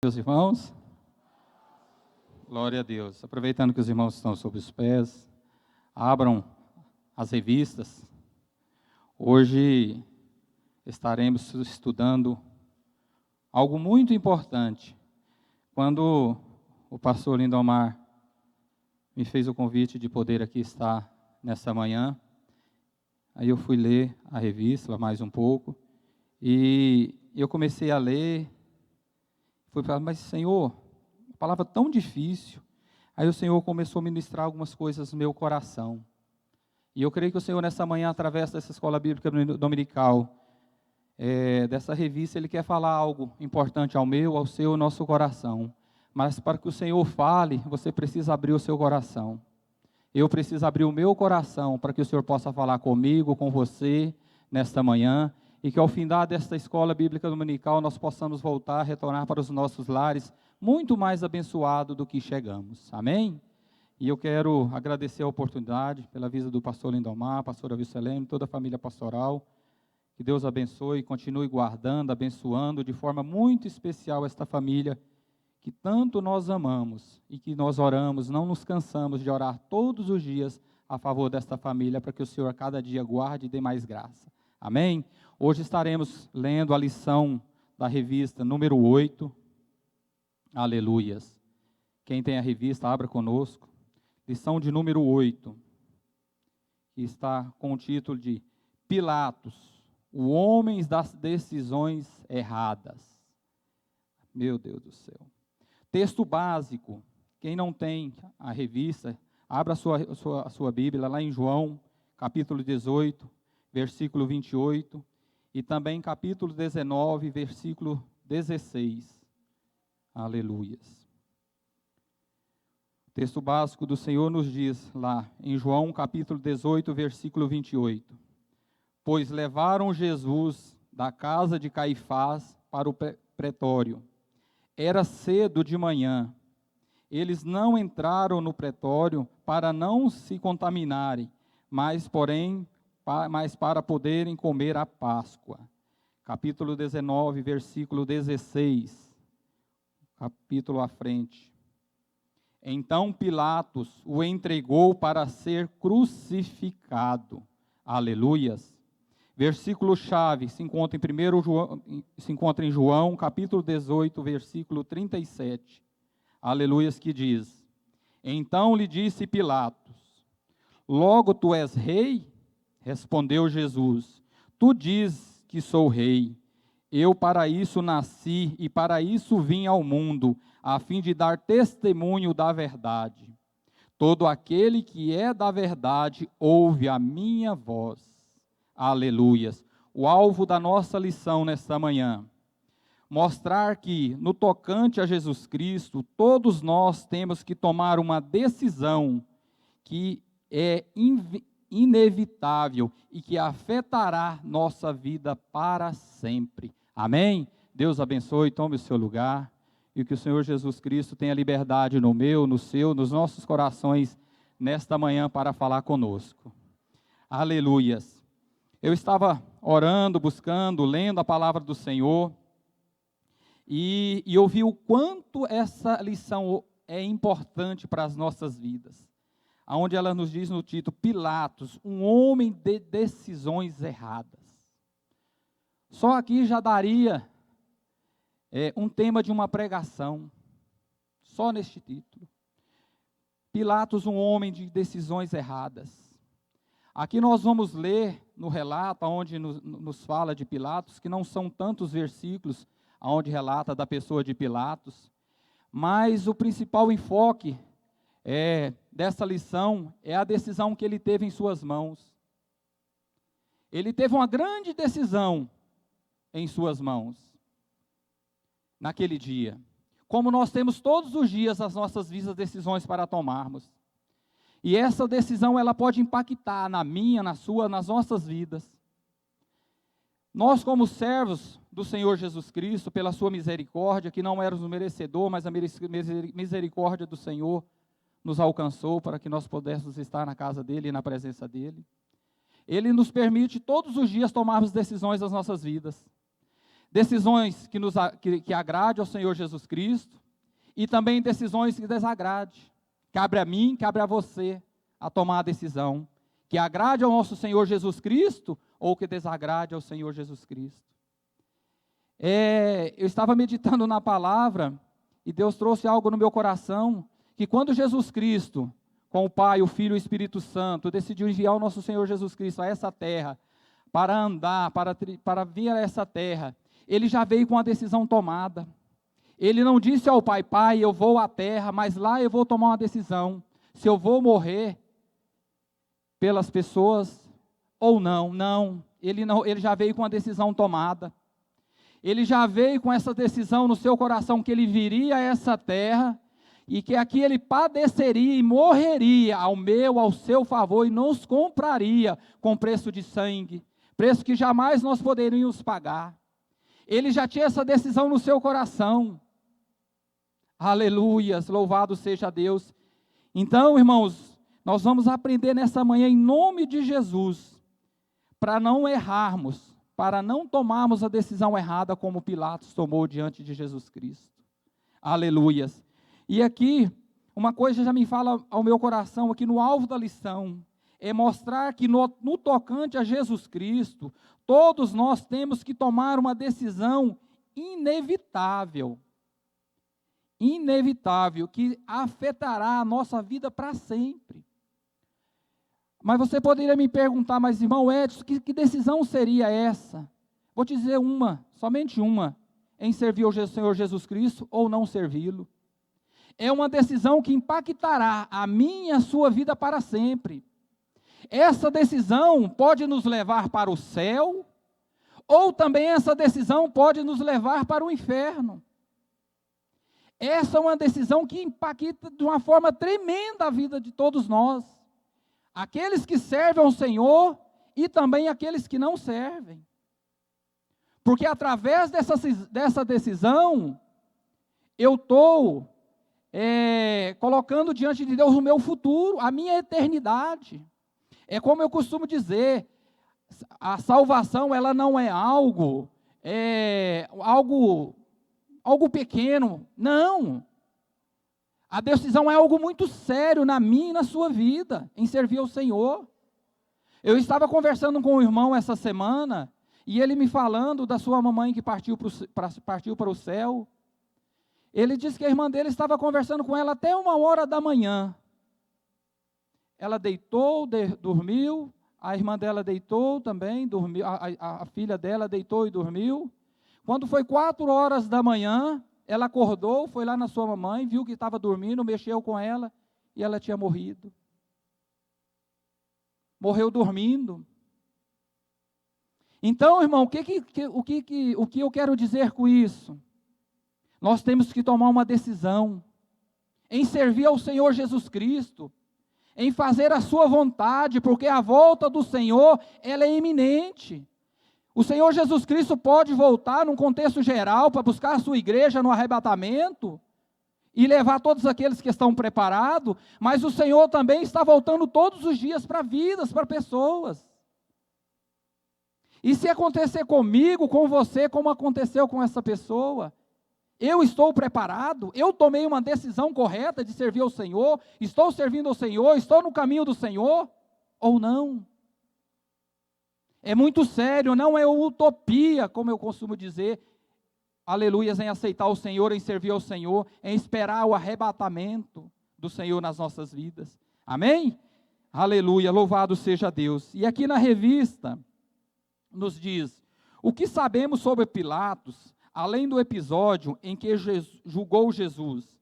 Meus irmãos, glória a Deus. Aproveitando que os irmãos estão sob os pés, abram as revistas. Hoje estaremos estudando algo muito importante. Quando o pastor Lindomar me fez o convite de poder aqui estar nessa manhã, aí eu fui ler a revista mais um pouco, e eu comecei a ler. Fui falar, mas Senhor, uma palavra tão difícil. Aí o Senhor começou a ministrar algumas coisas no meu coração. E eu creio que o Senhor, nessa manhã, através dessa escola bíblica dominical, dessa revista, Ele quer falar algo importante ao meu, ao seu, ao nosso coração. Mas para que o Senhor fale, você precisa abrir o seu coração. Eu preciso abrir o meu coração para que o Senhor possa falar comigo, com você, nesta manhã. E que ao findar desta escola bíblica dominical nós possamos voltar, retornar para os nossos lares, muito mais abençoados do que chegamos. Amém? E eu quero agradecer a oportunidade pela visita do pastor Lindomar, pastora Vilcelene, toda a família pastoral. Que Deus abençoe e continue guardando, abençoando de forma muito especial esta família que tanto nós amamos e que nós oramos, não nos cansamos de orar todos os dias a favor desta família, para que o Senhor a cada dia guarde e dê mais graça. Amém? Hoje estaremos lendo a lição da revista número 8. Aleluias. Quem tem a revista, abra conosco. Lição de número 8, que está com o título de Pilatos, o homem das decisões erradas. Meu Deus do céu. Texto básico. Quem não tem a revista, abra a sua Bíblia lá em João, capítulo 18, versículo 28. E também capítulo 19, versículo 16. Aleluias. O texto básico do Senhor nos diz lá em João capítulo 18, versículo 28. Pois levaram Jesus da casa de Caifás para o pretório. Era cedo de manhã. Eles não entraram no pretório para não se contaminarem, mas para poderem comer a Páscoa. Capítulo 19, versículo 16. Capítulo à frente. Então Pilatos o entregou para ser crucificado. Aleluias. Versículo chave se encontra em João, capítulo 18, versículo 37. Aleluias, que diz: Então lhe disse Pilatos: Logo tu és rei? Respondeu Jesus: Tu dizes que sou rei. Eu para isso nasci e para isso vim ao mundo, a fim de dar testemunho da verdade. Todo aquele que é da verdade ouve a minha voz. Aleluias. O alvo da nossa lição nesta manhã: mostrar que, no tocante a Jesus Cristo, todos nós temos que tomar uma decisão que é inevitável e que afetará nossa vida para sempre. Amém? Deus abençoe, tome o seu lugar, e que o Senhor Jesus Cristo tenha liberdade no meu, no seu, nos nossos corações, nesta manhã para falar conosco. Aleluias. Eu estava orando, buscando, lendo a palavra do Senhor, e eu vi o quanto essa lição é importante para as nossas vidas. Onde ela nos diz no título, Pilatos, um homem de decisões erradas. Só aqui já daria um tema de uma pregação, só neste título. Pilatos, um homem de decisões erradas. Aqui nós vamos ler no relato, onde nos fala de Pilatos, que não são tantos versículos, onde relata da pessoa de Pilatos, mas o principal enfoque dessa lição é a decisão que ele teve em suas mãos. Ele teve uma grande decisão em suas mãos, naquele dia. Como nós temos todos os dias as nossas vidas, decisões para tomarmos. E essa decisão, ela pode impactar na minha, na sua, nas nossas vidas. Nós, como servos do Senhor Jesus Cristo, pela sua misericórdia, que não éramos merecedor, mas a misericórdia do Senhor nos alcançou para que nós pudéssemos estar na casa dEle e na presença dEle. Ele nos permite todos os dias tomarmos decisões das nossas vidas. Decisões que agrade ao Senhor Jesus Cristo e também decisões que desagrade. Cabe a mim, cabe a você a tomar a decisão que agrade ao nosso Senhor Jesus Cristo ou que desagrade ao Senhor Jesus Cristo. Eu estava meditando na palavra e Deus trouxe algo no meu coração, que quando Jesus Cristo, com o Pai, o Filho e o Espírito Santo, decidiu enviar o nosso Senhor Jesus Cristo a essa terra, para andar, para vir a essa terra, Ele já veio com a decisão tomada. Ele não disse ao Pai, Pai, eu vou à terra, mas lá eu vou tomar uma decisão, se eu vou morrer pelas pessoas ou não. Não, ele já veio com a decisão tomada. Ele já veio com essa decisão no seu coração, que ele viria a essa terra, e que aqui ele padeceria e morreria ao seu favor, e nos compraria com preço de sangue, preço que jamais nós poderíamos pagar. Ele já tinha essa decisão no seu coração. Aleluias, louvado seja Deus. Então, irmãos, nós vamos aprender nessa manhã, em nome de Jesus, para não errarmos, para não tomarmos a decisão errada como Pilatos tomou diante de Jesus Cristo. Aleluias. E aqui, uma coisa já me fala ao meu coração, aqui no alvo da lição, é mostrar que no tocante a Jesus Cristo, todos nós temos que tomar uma decisão inevitável, que afetará a nossa vida para sempre. Mas você poderia me perguntar, mas irmão Edson, que decisão seria essa? Vou te dizer somente uma, em servir ao Senhor Jesus Cristo ou não servi-lo. É uma decisão que impactará a minha e a sua vida para sempre. Essa decisão pode nos levar para o céu, ou também essa decisão pode nos levar para o inferno. Essa é uma decisão que impacta de uma forma tremenda a vida de todos nós. Aqueles que servem ao Senhor e também aqueles que não servem. Porque através dessa decisão, eu estou colocando diante de Deus o meu futuro, a minha eternidade. É como eu costumo dizer, a salvação ela não é algo pequeno, não. A decisão é algo muito sério na minha e na sua vida, em servir ao Senhor. Eu estava conversando com um irmão essa semana, e ele me falando da sua mamãe que partiu para o céu. Ele disse que a irmã dele estava conversando com ela até 1h da manhã. Ela deitou, dormiu, a irmã dela deitou também, dormiu, a filha dela deitou e dormiu. Quando foi 4h da manhã, ela acordou, foi lá na sua mamãe, viu que estava dormindo, mexeu com ela e ela tinha morrido. Morreu dormindo. Então, irmão, o que eu quero dizer com isso? Nós temos que tomar uma decisão em servir ao Senhor Jesus Cristo, em fazer a sua vontade, porque a volta do Senhor, ela é iminente. O Senhor Jesus Cristo pode voltar num contexto geral para buscar a sua igreja no arrebatamento e levar todos aqueles que estão preparados, mas o Senhor também está voltando todos os dias para vidas, para pessoas. E se acontecer comigo, com você, como aconteceu com essa pessoa, eu estou preparado, eu tomei uma decisão correta de servir ao Senhor, estou servindo ao Senhor, estou no caminho do Senhor, ou não? É muito sério, não é utopia, como eu costumo dizer, aleluias, em aceitar o Senhor, em servir ao Senhor, em esperar o arrebatamento do Senhor nas nossas vidas. Amém? Aleluia, louvado seja Deus. E aqui na revista, nos diz, o que sabemos sobre Pilatos, além do episódio em que julgou Jesus?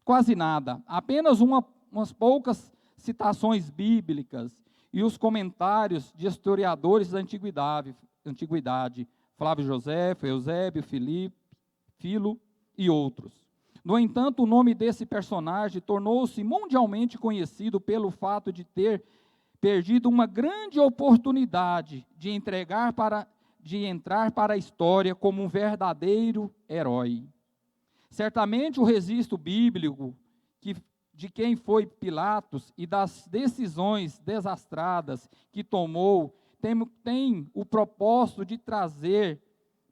Quase nada, apenas umas poucas citações bíblicas, e os comentários de historiadores da antiguidade, Flávio Joséfo, Eusébio, Filo e outros. No entanto, o nome desse personagem tornou-se mundialmente conhecido pelo fato de ter perdido uma grande oportunidade de entrar para a história como um verdadeiro herói. Certamente o registro bíblico de quem foi Pilatos e das decisões desastradas que tomou, tem o propósito de trazer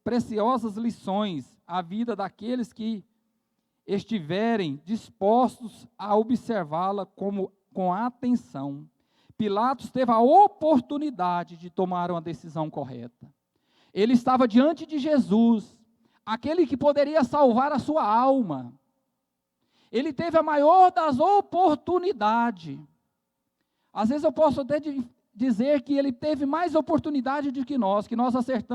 preciosas lições à vida daqueles que estiverem dispostos a observá-la com atenção. Pilatos teve a oportunidade de tomar uma decisão correta. Ele estava diante de Jesus, aquele que poderia salvar a sua alma. Ele teve a maior das oportunidades. Às vezes eu posso até dizer que ele teve mais oportunidade do que nós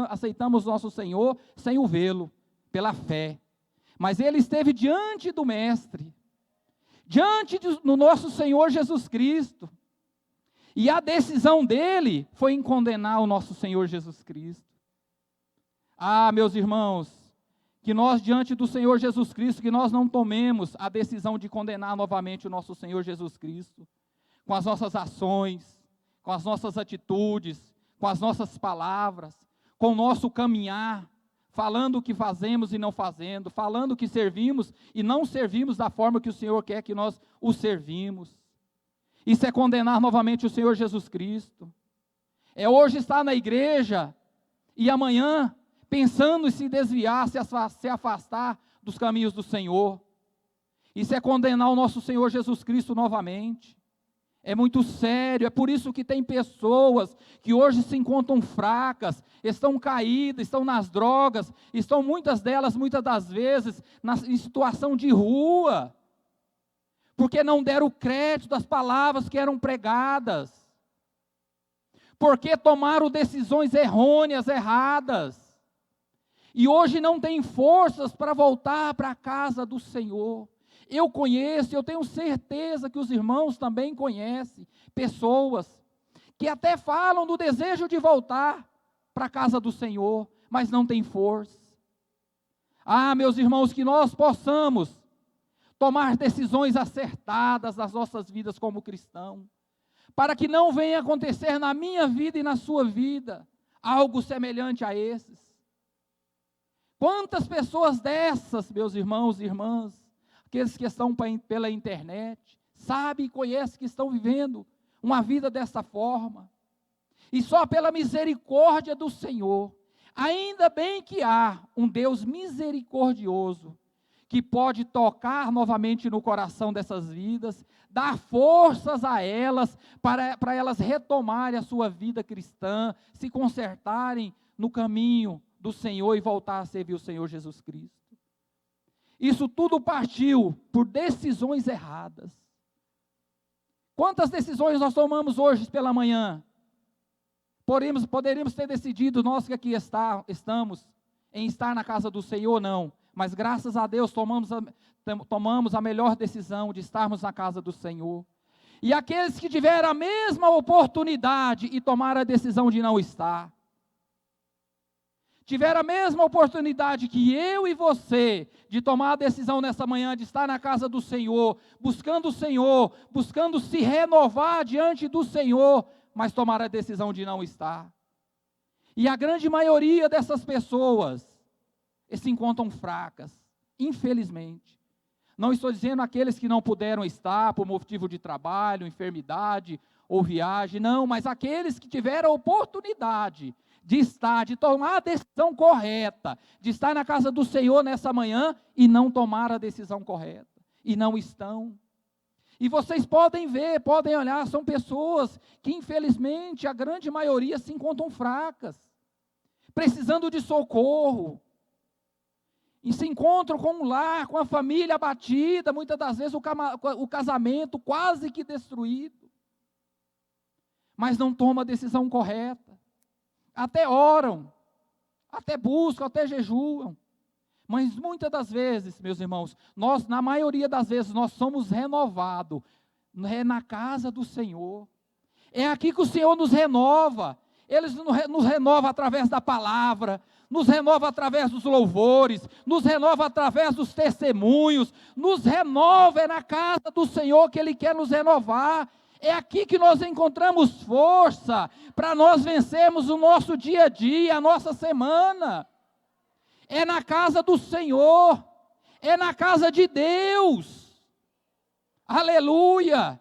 aceitamos nosso Senhor sem o vê-lo, pela fé. Mas ele esteve diante do Mestre, diante do nosso Senhor Jesus Cristo. E a decisão dele foi em condenar o nosso Senhor Jesus Cristo. Ah, meus irmãos, que nós diante do Senhor Jesus Cristo, que nós não tomemos a decisão de condenar novamente o nosso Senhor Jesus Cristo, com as nossas ações, com as nossas atitudes, com as nossas palavras, com o nosso caminhar, falando o que fazemos e não fazendo, falando que servimos e não servimos da forma que o Senhor quer que nós o servimos. Isso é condenar novamente o Senhor Jesus Cristo. É hoje estar na igreja e amanhã pensando em se desviar, se afastar dos caminhos do Senhor. Isso é condenar o nosso Senhor Jesus Cristo novamente. É muito sério, é por isso que tem pessoas que hoje se encontram fracas, estão caídas, estão nas drogas, estão muitas delas, muitas das vezes, em situação de rua, porque não deram crédito das palavras que eram pregadas, porque tomaram decisões errôneas, erradas, e hoje não têm forças para voltar para a casa do Senhor. Eu conheço, eu tenho certeza que os irmãos também conhecem pessoas que até falam do desejo de voltar para a casa do Senhor, mas não têm força. Ah, meus irmãos, que nós possamos tomar decisões acertadas nas nossas vidas como cristãos, para que não venha acontecer na minha vida e na sua vida algo semelhante a esses. Quantas pessoas dessas, meus irmãos e irmãs, aqueles que estão pela internet, sabem e conhecem que estão vivendo uma vida dessa forma, e só pela misericórdia do Senhor, ainda bem que há um Deus misericordioso, que pode tocar novamente no coração dessas vidas, dar forças a elas, para elas retomarem a sua vida cristã, se consertarem no caminho do Senhor e voltar a servir o Senhor Jesus Cristo. Isso tudo partiu por decisões erradas. Quantas decisões nós tomamos hoje pela manhã? Poderíamos ter decidido, nós que aqui estamos, em estar na casa do Senhor, não. Mas graças a Deus tomamos a melhor decisão de estarmos na casa do Senhor. E aqueles que tiveram a mesma oportunidade e tomaram a decisão de não estar, tiveram a mesma oportunidade que eu e você, de tomar a decisão nessa manhã, de estar na casa do Senhor, buscando se renovar diante do Senhor, mas tomaram a decisão de não estar. E a grande maioria dessas pessoas se encontram fracas, infelizmente. Não estou dizendo aqueles que não puderam estar por motivo de trabalho, enfermidade ou viagem, não, mas aqueles que tiveram a oportunidade de estar, de tomar a decisão correta, de estar na casa do Senhor nessa manhã e não tomar a decisão correta, e não estão. E vocês podem ver, podem olhar, são pessoas que infelizmente a grande maioria se encontram fracas, precisando de socorro, e se encontram com um lar, com a família abatida, muitas das vezes o casamento quase que destruído, mas não toma a decisão correta. Até oram, até buscam, até jejuam, mas muitas das vezes, meus irmãos, na maioria das vezes, nós somos renovados na casa do Senhor. É aqui que o Senhor nos renova. Ele nos renova através da palavra, nos renova através dos louvores, nos renova através dos testemunhos, nos renova, é na casa do Senhor que Ele quer nos renovar. É aqui que nós encontramos força para nós vencermos o nosso dia a dia, a nossa semana. É na casa do Senhor, é na casa de Deus. Aleluia!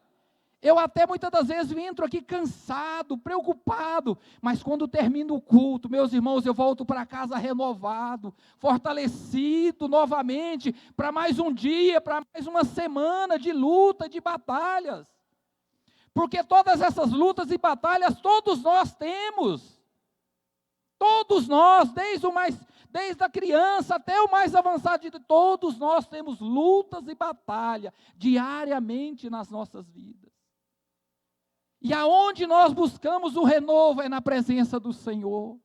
Eu até muitas das vezes entro aqui cansado, preocupado, mas quando termino o culto, meus irmãos, eu volto para casa renovado, fortalecido novamente, para mais um dia, para mais uma semana de luta, de batalhas. Porque todas essas lutas e batalhas, todos nós temos. Todos nós, desde a criança até o mais avançado de todos nós temos lutas e batalhas diariamente nas nossas vidas. E aonde nós buscamos o renovo é na presença do Senhor.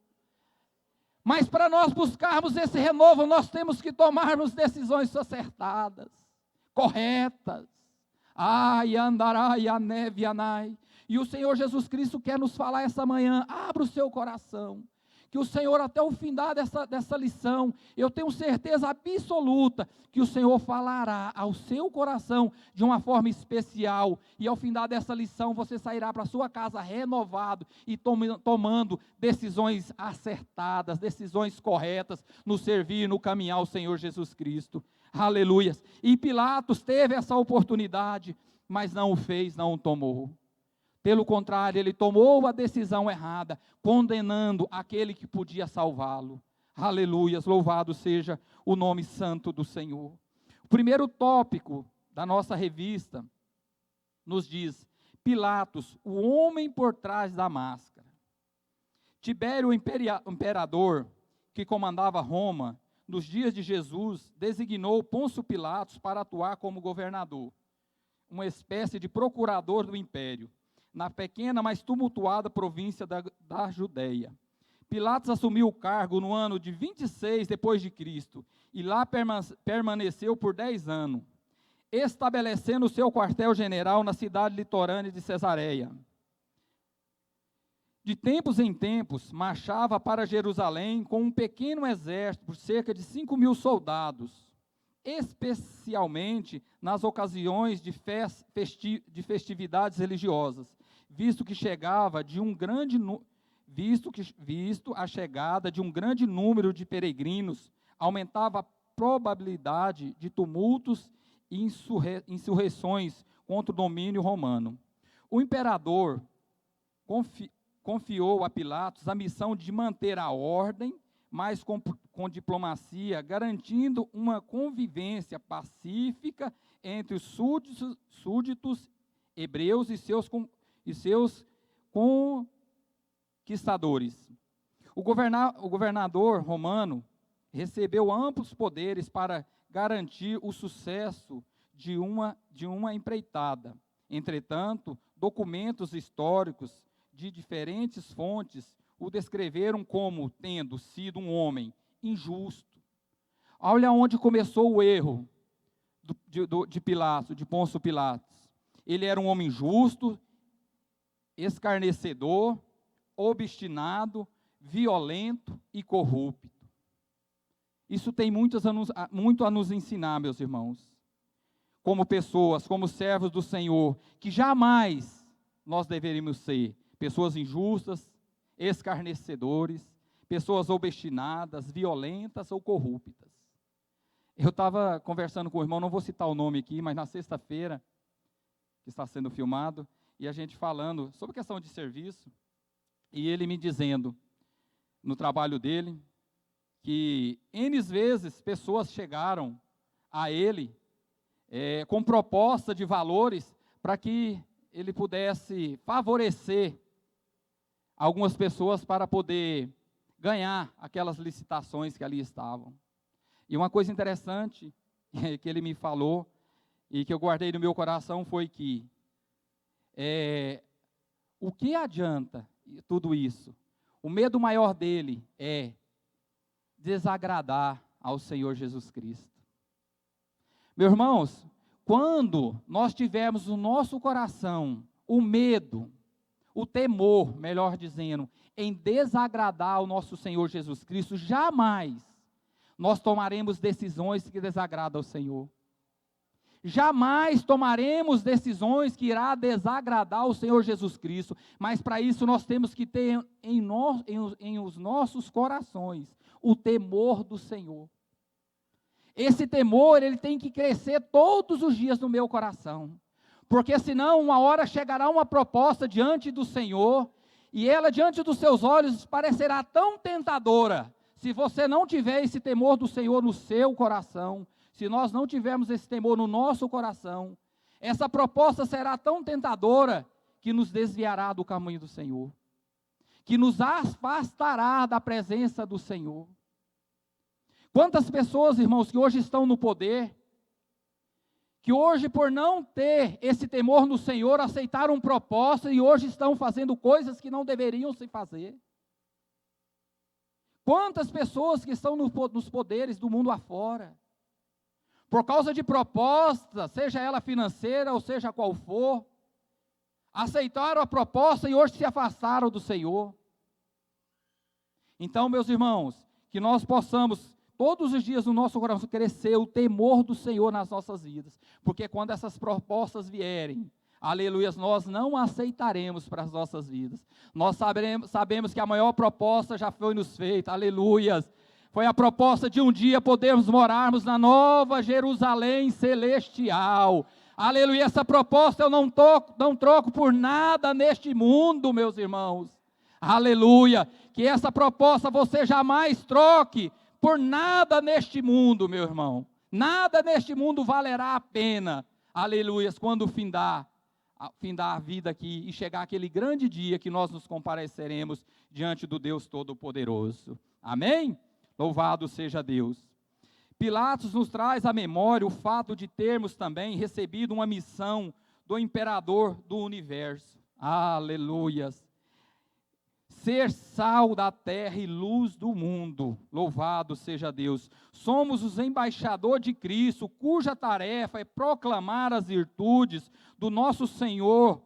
Mas para nós buscarmos esse renovo, nós temos que tomarmos decisões acertadas, corretas. Ai, andarai, a neve, anai. E o Senhor Jesus Cristo quer nos falar essa manhã, abra o seu coração. Que o Senhor, até o fim dessa lição, eu tenho certeza absoluta que o Senhor falará ao seu coração de uma forma especial. E ao fim dessa lição, você sairá para a sua casa renovado e tomando decisões acertadas, decisões corretas no servir, no caminhar ao Senhor Jesus Cristo. Aleluias. E Pilatos teve essa oportunidade, mas não o fez, não o tomou. Pelo contrário, ele tomou a decisão errada, condenando aquele que podia salvá-lo. Aleluias, louvado seja o nome santo do Senhor. O primeiro tópico da nossa revista nos diz: Pilatos, o homem por trás da máscara. Tibério, o imperador que comandava Roma, nos dias de Jesus, designou Pôncio Pilatos para atuar como governador, uma espécie de procurador do império, na pequena, mas tumultuada província da Judéia. Pilatos assumiu o cargo no ano de 26 depois de Cristo, e lá permaneceu por 10 anos, estabelecendo o seu quartel-general na cidade litorânea de Cesareia. De tempos em tempos, marchava para Jerusalém com um pequeno exército, por cerca de 5.000 soldados, especialmente nas ocasiões de festividades religiosas, visto a chegada de um grande número de peregrinos, aumentava a probabilidade de tumultos e insurreições contra o domínio romano. O imperador confiou a Pilatos a missão de manter a ordem, mas com diplomacia, garantindo uma convivência pacífica entre os súditos hebreus e seus conquistadores. O governador romano recebeu amplos poderes para garantir o sucesso de uma empreitada. Entretanto, documentos históricos de diferentes fontes o descreveram como tendo sido um homem injusto. Olha onde começou o erro de Pilatos, de Pôncio Pilatos. Ele era um homem justo, escarnecedor, obstinado, violento e corrupto. Isso tem muito a nos ensinar, meus irmãos. Como pessoas, como servos do Senhor, que jamais nós deveríamos ser pessoas injustas, escarnecedores, pessoas obstinadas, violentas ou corruptas. Eu estava conversando com o irmão, não vou citar o nome aqui, mas na sexta-feira, que está sendo filmado, e a gente falando sobre questão de serviço, e ele me dizendo, no trabalho dele, que N vezes pessoas chegaram a ele com proposta de valores para que ele pudesse favorecer algumas pessoas para poder ganhar aquelas licitações que ali estavam. E uma coisa interessante que ele me falou, e que eu guardei no meu coração, foi que o que adianta tudo isso? O medo maior dele é desagradar ao Senhor Jesus Cristo. Meus irmãos, quando nós tivermos no nosso coração o medo, o temor, melhor dizendo, em desagradar ao nosso Senhor Jesus Cristo, jamais nós tomaremos decisões que desagradam ao Senhor. Jamais tomaremos decisões que irá desagradar o Senhor Jesus Cristo, mas para isso nós temos que ter em os nossos corações o temor do Senhor. Esse temor, ele tem que crescer todos os dias no meu coração, porque senão uma hora chegará uma proposta diante do Senhor, e ela diante dos seus olhos parecerá tão tentadora. Se você não tiver esse temor do Senhor no seu coração, se nós não tivermos esse temor no nosso coração, essa proposta será tão tentadora que nos desviará do caminho do Senhor, que nos afastará da presença do Senhor. Quantas pessoas, irmãos, que hoje estão no poder, que hoje, por não ter esse temor no Senhor, aceitaram proposta e hoje estão fazendo coisas que não deveriam se fazer. Quantas pessoas que estão nos poderes do mundo afora, por causa de proposta, seja ela financeira ou seja qual for, aceitaram a proposta e hoje se afastaram do Senhor. Então, meus irmãos, que nós possamos todos os dias no nosso coração crescer o temor do Senhor nas nossas vidas, porque quando essas propostas vierem, aleluias, nós não aceitaremos para as nossas vidas. Nós sabemos que a maior proposta já foi nos feita, aleluias. Foi a proposta de um dia podermos morarmos na nova Jerusalém celestial. Aleluia, essa proposta eu não troco por nada neste mundo, meus irmãos. Aleluia, que essa proposta você jamais troque por nada neste mundo, meu irmão. Nada neste mundo valerá a pena, aleluias, quando findar a vida aqui e chegar aquele grande dia que nós nos compareceremos diante do Deus Todo-Poderoso. Amém? Louvado seja Deus. Pilatos nos traz à memória o fato de termos também recebido uma missão do imperador do universo. Aleluias. Ser sal da terra e luz do mundo, louvado seja Deus. Somos os embaixadores de Cristo, cuja tarefa é proclamar as virtudes do nosso Senhor,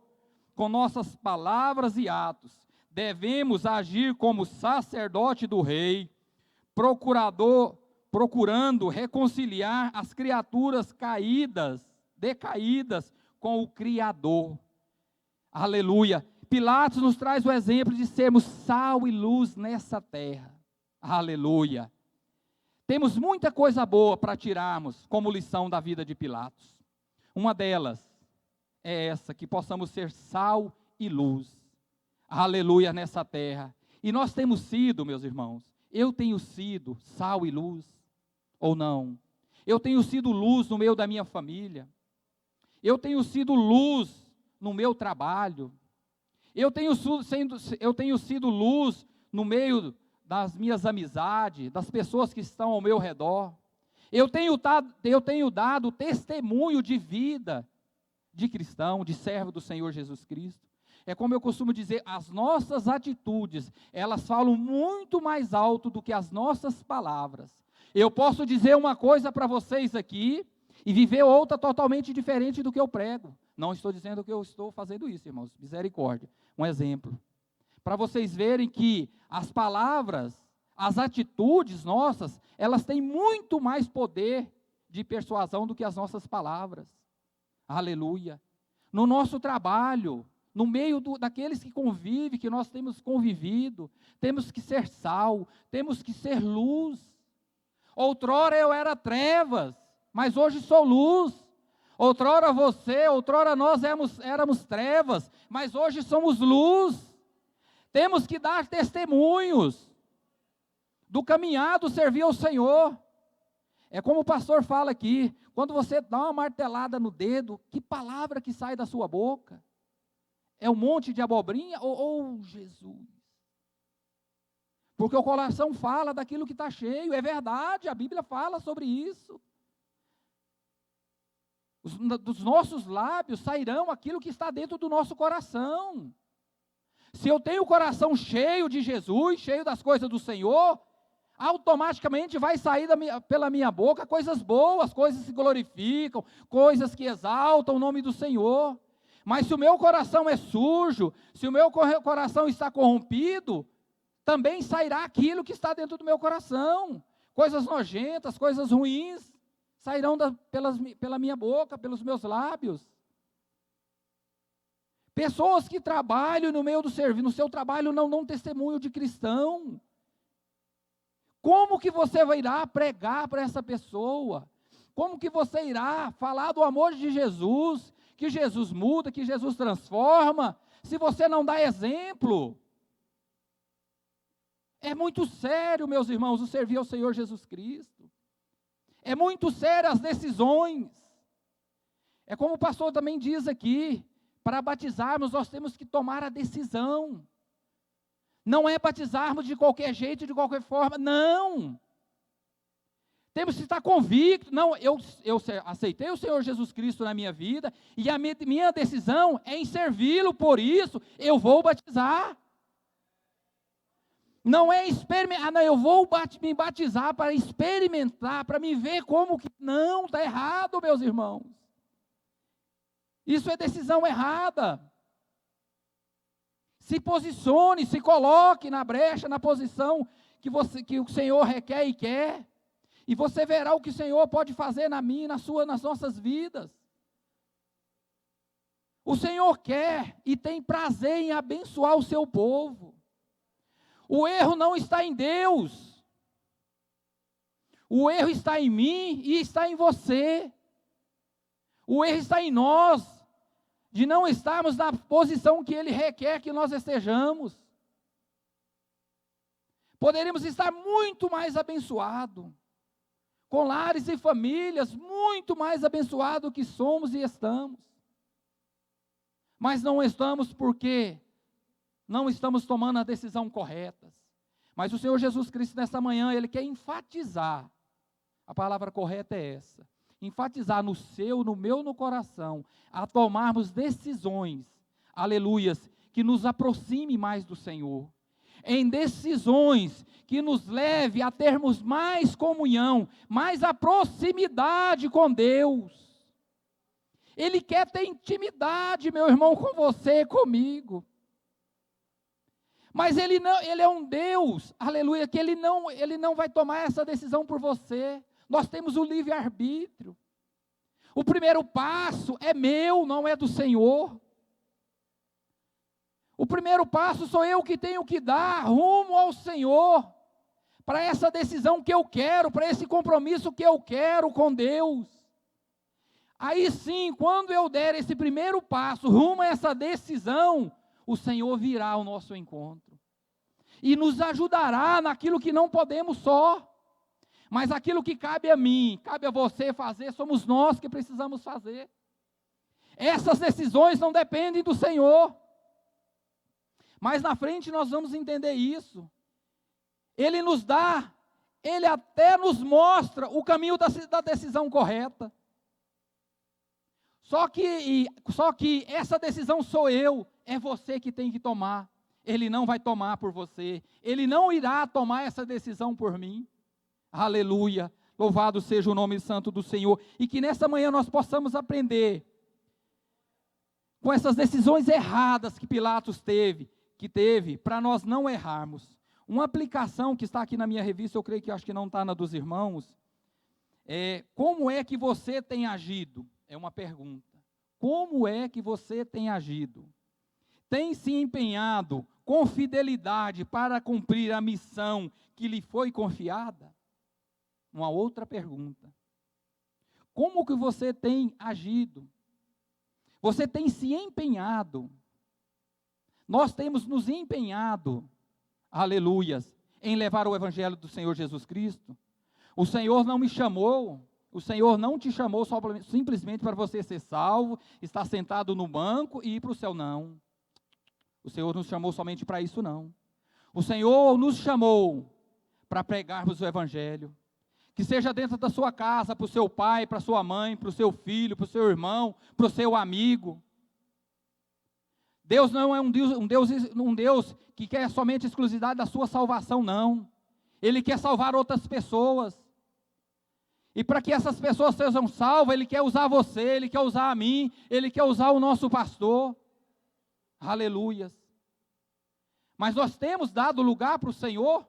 com nossas palavras e atos. Devemos agir como sacerdote do rei, procurando reconciliar as criaturas decaídas com o Criador. Aleluia. Pilatos nos traz o exemplo de sermos sal e luz nessa terra. Aleluia. Temos muita coisa boa para tirarmos como lição da vida de Pilatos. Uma delas é essa, que possamos ser sal e luz. Aleluia, nessa terra. E nós temos sido, meus irmãos, eu tenho sido sal e luz, ou não? Eu tenho sido luz no meio da minha família. Eu tenho sido luz no meu trabalho. Eu tenho sido luz no meio das minhas amizades, das pessoas que estão ao meu redor. Eu tenho dado testemunho de vida de cristão, de servo do Senhor Jesus Cristo. É como eu costumo dizer, as nossas atitudes, elas falam muito mais alto do que as nossas palavras. Eu posso dizer uma coisa para vocês aqui e viver outra totalmente diferente do que eu prego. Não estou dizendo que eu estou fazendo isso, irmãos, misericórdia. Um exemplo, para vocês verem que as palavras, as atitudes nossas, elas têm muito mais poder de persuasão do que as nossas palavras. Aleluia. No nosso trabalho, no meio daqueles que convivem, que nós temos convivido, temos que ser sal, temos que ser luz. Outrora eu era trevas, mas hoje sou luz. Outrora nós éramos trevas, mas hoje somos luz. Temos que dar testemunhos do caminhar, do servir ao Senhor. É como o pastor fala aqui, quando você dá uma martelada no dedo, que palavra que sai da sua boca? É um monte de abobrinha ou Jesus? Porque o coração fala daquilo que está cheio, é verdade, a Bíblia fala sobre isso. Dos nossos lábios sairão aquilo que está dentro do nosso coração. Se eu tenho o coração cheio de Jesus, cheio das coisas do Senhor, automaticamente vai sair pela minha boca coisas boas, coisas que glorificam, coisas que exaltam o nome do Senhor. Mas se o meu coração é sujo, se o meu coração está corrompido, também sairá aquilo que está dentro do meu coração. Coisas nojentas, coisas ruins, sairão pela minha boca, pelos meus lábios. Pessoas que trabalham no meio do serviço, no seu trabalho não dão testemunho de cristão. Como que você vai irá pregar para essa pessoa? Como que você irá falar do amor de Jesus, que Jesus muda, que Jesus transforma, se você não dá exemplo? É muito sério, meus irmãos, o servir ao Senhor Jesus Cristo. É muito sério as decisões. É como o pastor também diz aqui, para batizarmos nós temos que tomar a decisão. Não é batizarmos de qualquer jeito, de qualquer forma, não. Temos que estar convictos, não, eu aceitei o Senhor Jesus Cristo na minha vida, e a minha decisão é em servi-lo, por isso eu vou batizar. Não é experimentar, não, eu vou me batizar para experimentar, para me ver como que, não, está errado, meus irmãos. Isso é decisão errada. Se posicione, se coloque na brecha, na posição que o Senhor requer e quer. E você verá o que o Senhor pode fazer na minha, nas nossas vidas. O Senhor quer e tem prazer em abençoar o seu povo. O erro não está em Deus. O erro está em mim e está em você. O erro está em nós, de não estarmos na posição que Ele requer que nós estejamos. Poderíamos estar muito mais abençoados, com lares e famílias, muito mais abençoados que somos e estamos. Mas não estamos porque não estamos tomando a decisão correta. Mas o Senhor Jesus Cristo, nesta manhã, Ele quer enfatizar, a palavra correta é essa, enfatizar no seu, no meu, no coração, a tomarmos decisões, aleluias, que nos aproxime mais do Senhor, em decisões que nos leve a termos mais comunhão, mais a proximidade com Deus. Ele quer ter intimidade, meu irmão, com você e comigo. Mas Ele é um Deus, aleluia, que Ele não vai tomar essa decisão por você. Nós temos o livre-arbítrio. O primeiro passo é meu, não é do Senhor. O primeiro passo sou eu que tenho que dar rumo ao Senhor, para essa decisão que eu quero, para esse compromisso que eu quero com Deus. Aí sim, quando eu der esse primeiro passo rumo a essa decisão, o Senhor virá ao nosso encontro e nos ajudará naquilo que não podemos só, mas aquilo que cabe a mim, cabe a você fazer, somos nós que precisamos fazer. Essas decisões não dependem do Senhor, mas na frente nós vamos entender isso. Ele nos dá, Ele até nos mostra o caminho da decisão correta. Só que essa decisão sou eu, é você que tem que tomar. Ele não vai tomar por você. Ele não irá tomar essa decisão por mim. Aleluia. Louvado seja o nome santo do Senhor. E que nessa manhã nós possamos aprender com essas decisões erradas que Pilatos teve, para nós não errarmos. Uma aplicação que está aqui na minha revista, eu creio que acho que não está na dos irmãos, como é que você tem agido? É uma pergunta. Como é que você tem agido? Tem se empenhado com fidelidade para cumprir a missão que lhe foi confiada? Uma outra pergunta. Como que você tem agido? Você tem se empenhado? Nós temos nos empenhado, aleluias, em levar o Evangelho do Senhor Jesus Cristo? O Senhor não me chamou, o Senhor não te chamou simplesmente para você ser salvo, estar sentado no banco e ir para o céu, não. O Senhor nos chamou somente para isso, não. O Senhor nos chamou para pregarmos o Evangelho, que seja dentro da sua casa, para o seu pai, para a sua mãe, para o seu filho, para o seu irmão, para o seu amigo. Deus não é um Deus que quer somente a exclusividade da sua salvação, não. Ele quer salvar outras pessoas. E para que essas pessoas sejam salvas, Ele quer usar você, Ele quer usar a mim, Ele quer usar o nosso pastor. Aleluias. Mas nós temos dado lugar para o Senhor?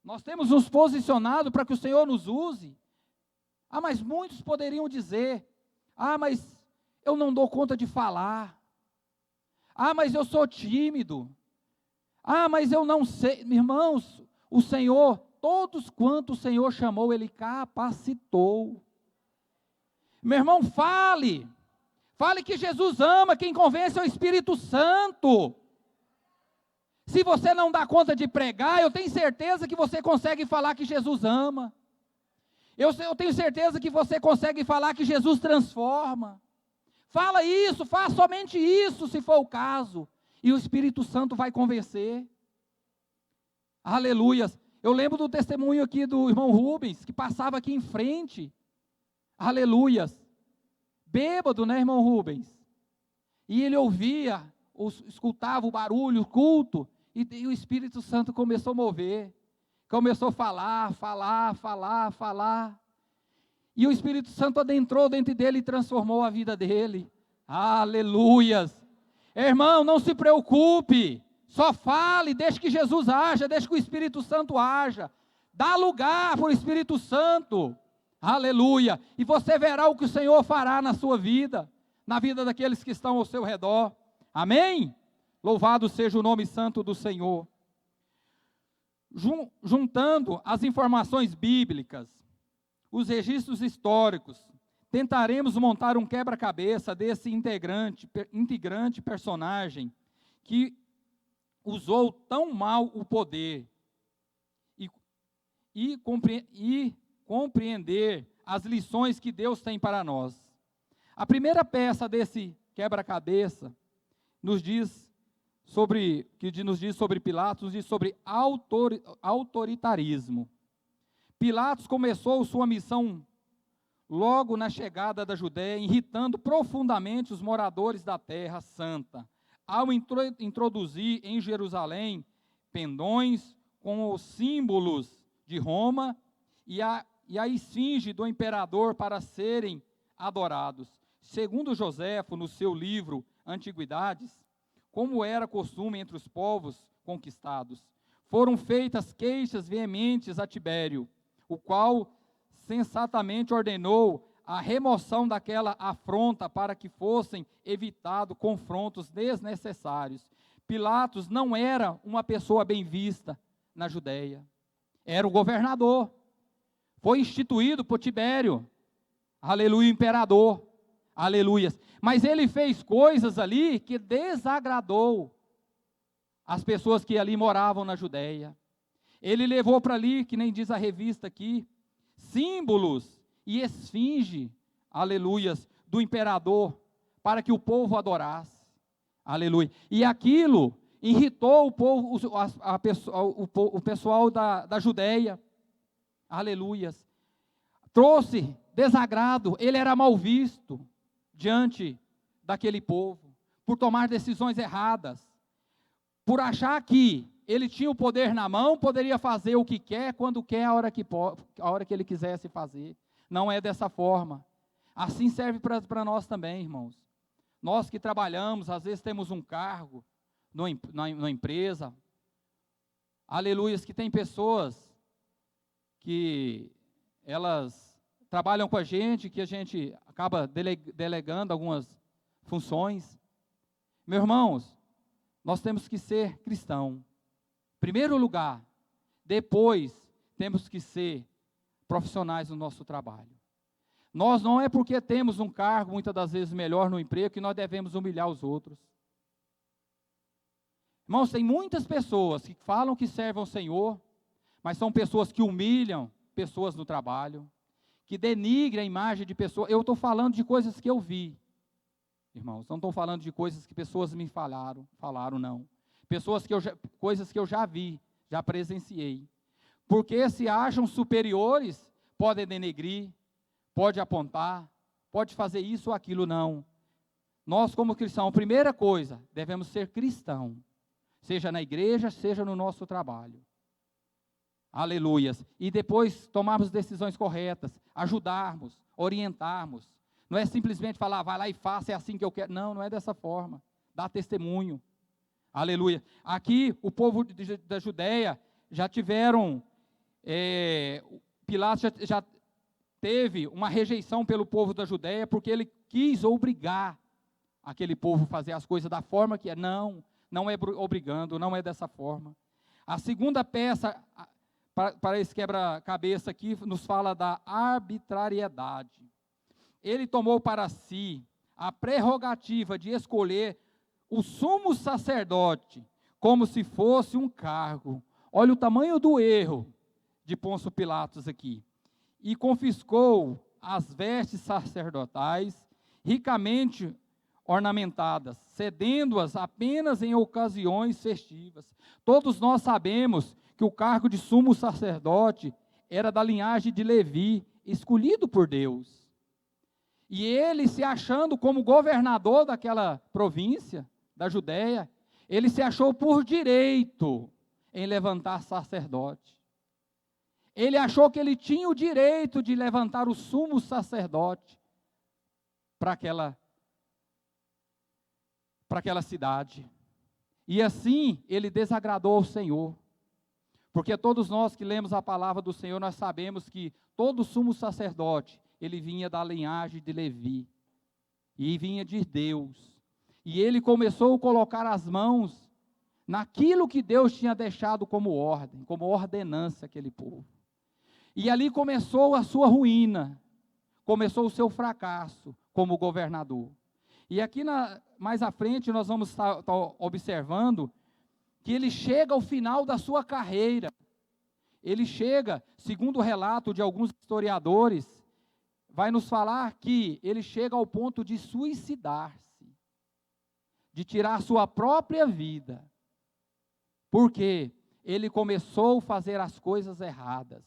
Nós temos nos posicionado para que o Senhor nos use? Mas muitos poderiam dizer, mas eu não dou conta de falar. Mas eu sou tímido. Mas eu não sei. Irmãos, o Senhor, todos quantos o Senhor chamou, Ele capacitou. Meu irmão, fale. Fale que Jesus ama, quem convence é o Espírito Santo. Se você não dá conta de pregar, eu tenho certeza que você consegue falar que Jesus ama. Eu tenho certeza que você consegue falar que Jesus transforma. Fala isso, faz somente isso, se for o caso. E o Espírito Santo vai convencer. Aleluias. Eu lembro do testemunho aqui do irmão Rubens, que passava aqui em frente. Aleluias. Bêbado, né, irmão Rubens? E ele ouvia, escutava o barulho, o culto, e o Espírito Santo começou a mover. Começou a falar. E o Espírito Santo adentrou dentro dele e transformou a vida dele. Aleluias. Irmão, não se preocupe. Só fale, deixe que Jesus haja, deixe que o Espírito Santo haja. Dá lugar para o Espírito Santo. Aleluia. E você verá o que o Senhor fará na sua vida, na vida daqueles que estão ao seu redor. Amém? Louvado seja o nome santo do Senhor. Juntando as informações bíblicas, os registros históricos, tentaremos montar um quebra-cabeça desse integrante personagem que usou tão mal o poder e compreender as lições que Deus tem para nós. A primeira peça desse quebra-cabeça nos diz sobre Pilatos, nos diz sobre autoritarismo. Pilatos começou sua missão logo na chegada da Judéia, irritando profundamente os moradores da Terra Santa, ao introduzir em Jerusalém pendões com os símbolos de Roma e a esfinge do imperador para serem adorados. Segundo Joséfo, no seu livro Antiguidades, como era costume entre os povos conquistados, foram feitas queixas veementes a Tibério, o qual sensatamente ordenou a remoção daquela afronta para que fossem evitados confrontos desnecessários. Pilatos não era uma pessoa bem vista na Judéia, era o governador, foi instituído por Tibério, aleluia, imperador, aleluias, mas ele fez coisas ali que desagradou as pessoas que ali moravam na Judéia. Ele levou para ali, que nem diz a revista aqui, símbolos e esfinge, aleluias, do imperador, para que o povo adorasse, aleluia. E aquilo irritou o povo, o pessoal da Judéia, aleluias. Trouxe desagrado, ele era mal visto diante daquele povo, por tomar decisões erradas, por achar que ele tinha o poder na mão, poderia fazer o que quer, quando quer, a hora que ele quisesse fazer. Não é dessa forma. Assim serve para nós também, irmãos. Nós que trabalhamos, às vezes temos um cargo na empresa, aleluias, que tem pessoas que elas trabalham com a gente, que a gente acaba delegando algumas funções. Meus irmãos, nós temos que ser cristãos. Primeiro lugar, depois temos que ser profissionais no nosso trabalho. Nós não é porque temos um cargo, muitas das vezes melhor no emprego, que nós devemos humilhar os outros. Irmãos, tem muitas pessoas que falam que servem ao Senhor, mas são pessoas que humilham pessoas no trabalho, que denigrem a imagem de pessoas. Eu estou falando de coisas que eu vi, irmãos, não estou falando de coisas que pessoas me falaram não. Coisas que eu já vi, já presenciei. Porque se acham superiores, podem denegrir, pode apontar, pode fazer isso ou aquilo, não. Nós, como cristãos, primeira coisa, devemos ser cristãos, seja na igreja, seja no nosso trabalho. Aleluias. E depois tomarmos decisões corretas, ajudarmos, orientarmos. Não é simplesmente falar, vai lá e faça, é assim que eu quero. Não, não é dessa forma. Dá testemunho. Aleluia. Aqui, o povo da Judéia já tiveram, Pilatos já teve uma rejeição pelo povo da Judéia, porque ele quis obrigar aquele povo a fazer as coisas da forma que é. Não é obrigando, não é dessa forma. A segunda peça para esse quebra-cabeça aqui nos fala da arbitrariedade. Ele tomou para si a prerrogativa de escolher o sumo sacerdote como se fosse um cargo. Olha o tamanho do erro de Pôncio Pilatos aqui. E confiscou as vestes sacerdotais, ricamente ornamentadas, cedendo-as apenas em ocasiões festivas. Todos nós sabemos que o cargo de sumo sacerdote era da linhagem de Levi, escolhido por Deus. E ele, se achando como governador daquela província, da Judéia, ele se achou por direito em levantar sacerdote. Ele achou que ele tinha o direito de levantar o sumo sacerdote para aquela cidade. E assim ele desagradou ao Senhor. Porque todos nós que lemos a palavra do Senhor, nós sabemos que todo sumo sacerdote, ele vinha da linhagem de Levi. E vinha de Deus. E ele começou a colocar as mãos naquilo que Deus tinha deixado como ordem, como ordenança àquele povo. E ali começou a sua ruína, começou o seu fracasso como governador. E aqui mais à frente nós vamos estar observando que ele chega ao final da sua carreira. Ele chega, segundo o relato de alguns historiadores, vai nos falar que ele chega ao ponto de suicidar-se, de tirar sua própria vida, porque ele começou a fazer as coisas erradas,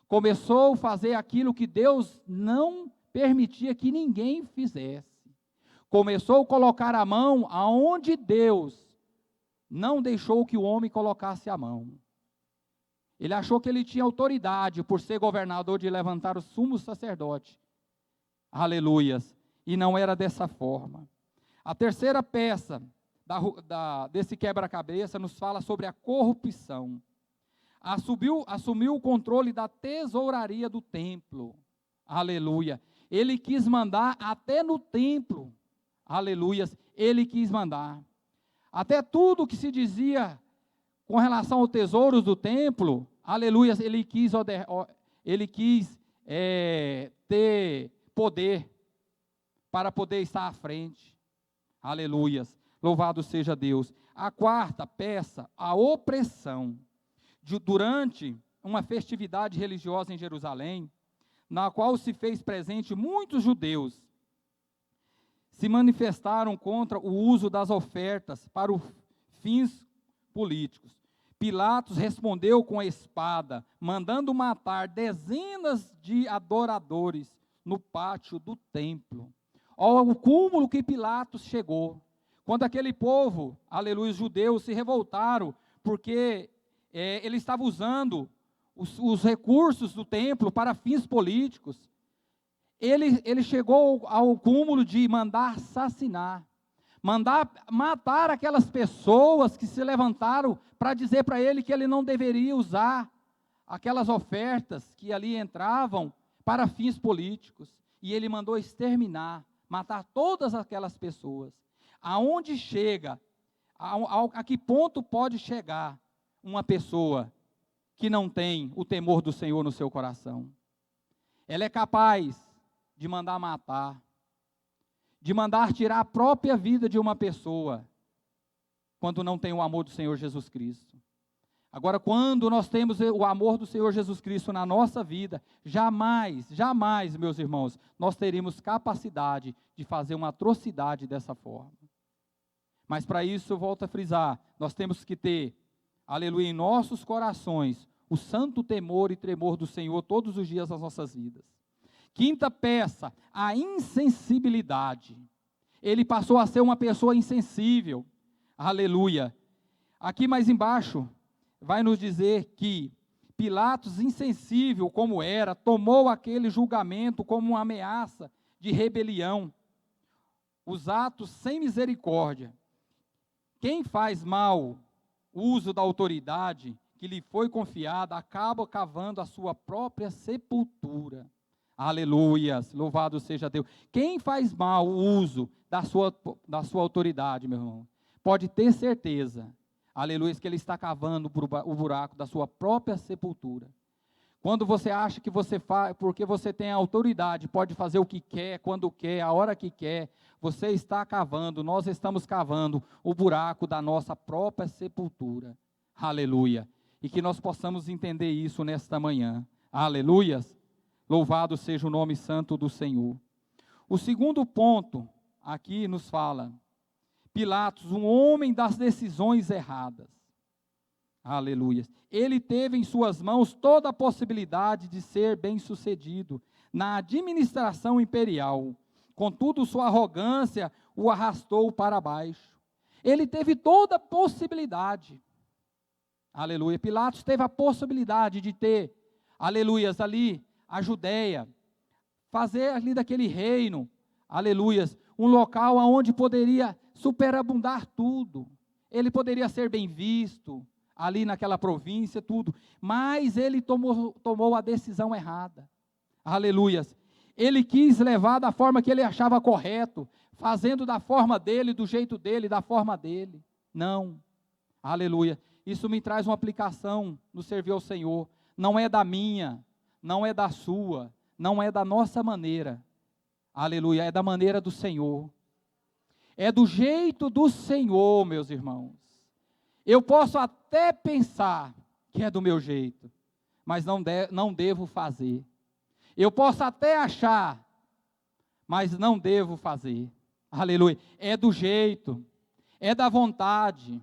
começou a fazer aquilo que Deus não permitia que ninguém fizesse, começou a colocar a mão aonde Deus não deixou que o homem colocasse a mão. Ele achou que ele tinha autoridade por ser governador de levantar o sumo sacerdote. Aleluias. E não era dessa forma. A terceira peça desse quebra-cabeça nos fala sobre a corrupção. Assumiu o controle da tesouraria do templo. Aleluia. Ele quis mandar até no templo. Aleluias. Ele quis mandar. Até tudo que se dizia com relação aos tesouros do templo, aleluias, ele quis ter poder para poder estar à frente. Aleluias, louvado seja Deus. A quarta peça, a opressão. Durante uma festividade religiosa em Jerusalém, na qual se fez presente muitos judeus, se manifestaram contra o uso das ofertas para os fins políticos. Pilatos respondeu com a espada, mandando matar dezenas de adoradores no pátio do templo. Ao cúmulo que Pilatos chegou, quando aquele povo, aleluia, os judeus se revoltaram, porque ele estava usando os recursos do templo para fins políticos, ele chegou ao cúmulo de mandar assassinar, mandar matar aquelas pessoas que se levantaram para dizer para ele que ele não deveria usar aquelas ofertas que ali entravam para fins políticos. E ele mandou exterminar, matar todas aquelas pessoas. Aonde chega, a que ponto pode chegar uma pessoa que não tem o temor do Senhor no seu coração? Ela é capaz de mandar matar, de mandar tirar a própria vida de uma pessoa, quando não tem o amor do Senhor Jesus Cristo. Agora, quando nós temos o amor do Senhor Jesus Cristo na nossa vida, jamais, jamais, meus irmãos, nós teríamos capacidade de fazer uma atrocidade dessa forma. Mas para isso, eu volto a frisar, nós temos que ter, aleluia, em nossos corações, o santo temor e tremor do Senhor todos os dias das nossas vidas. Quinta peça, a insensibilidade. Ele passou a ser uma pessoa insensível. Aleluia. Aqui mais embaixo, vai nos dizer que Pilatos, insensível como era, tomou aquele julgamento como uma ameaça de rebelião. Os atos sem misericórdia. Quem faz mal uso da autoridade que lhe foi confiada, acaba cavando a sua própria sepultura. Aleluias, louvado seja Deus. Quem faz mal uso da sua autoridade, meu irmão, pode ter certeza, aleluia, que ele está cavando o buraco da sua própria sepultura. Quando você acha que você faz, porque você tem autoridade, pode fazer o que quer, quando quer, a hora que quer, você está cavando, nós estamos cavando o buraco da nossa própria sepultura. Aleluia. E que nós possamos entender isso nesta manhã. Aleluias. Louvado seja o nome santo do Senhor. O segundo ponto aqui nos fala, Pilatos, um homem das decisões erradas. Aleluia. Ele teve em suas mãos toda a possibilidade de ser bem-sucedido na administração imperial. Contudo, sua arrogância o arrastou para baixo. Ele teve toda a possibilidade. Aleluia. Pilatos teve a possibilidade de ter, aleluias, ali a Judéia, fazer ali daquele reino, aleluias, um local onde poderia superabundar tudo. Ele poderia ser bem visto ali naquela província, tudo, mas ele tomou a decisão errada. Aleluias. Ele quis levar da forma que ele achava correto, fazendo da forma dele, do jeito dele, da forma dele. Não. Aleluia. Isso me traz uma aplicação no servir ao Senhor. Não é da minha, não é da sua, não é da nossa maneira. Aleluia. É da maneira do Senhor. É do jeito do Senhor, meus irmãos. Eu posso até pensar que é do meu jeito, mas não devo fazer. Eu posso até achar, mas não devo fazer. Aleluia. É do jeito, é da vontade,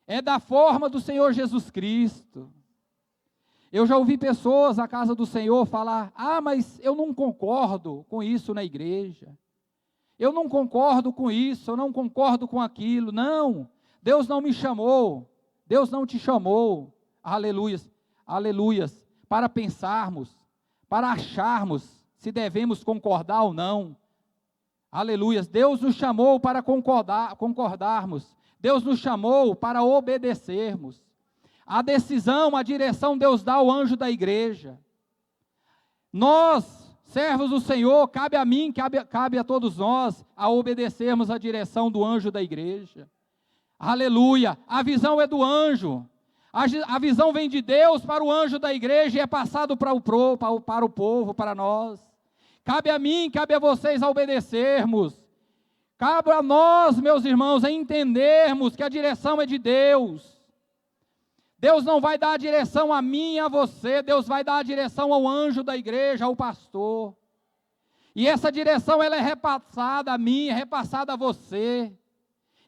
é da forma do Senhor Jesus Cristo. Eu já ouvi pessoas na casa do Senhor falar, mas eu não concordo com isso na igreja. Eu não concordo com isso, eu não concordo com aquilo. Não, Deus não me chamou, Deus não te chamou, aleluias, aleluias, para pensarmos, para acharmos se devemos concordar ou não, aleluias. Deus nos chamou para concordarmos, Deus nos chamou para obedecermos. A decisão, a direção Deus dá ao anjo da igreja. Nós, servos do Senhor, cabe a mim, cabe a todos nós, a obedecermos a direção do anjo da igreja. Aleluia, a visão é do anjo, a visão vem de Deus para o anjo da igreja e é passado para o povo, para nós. Cabe a mim, cabe a vocês a obedecermos, cabe a nós, meus irmãos, a entendermos que a direção é de Deus. Deus não vai dar a direção a mim e a você, Deus vai dar a direção ao anjo da igreja, ao pastor. E essa direção ela é repassada a mim, é repassada a você.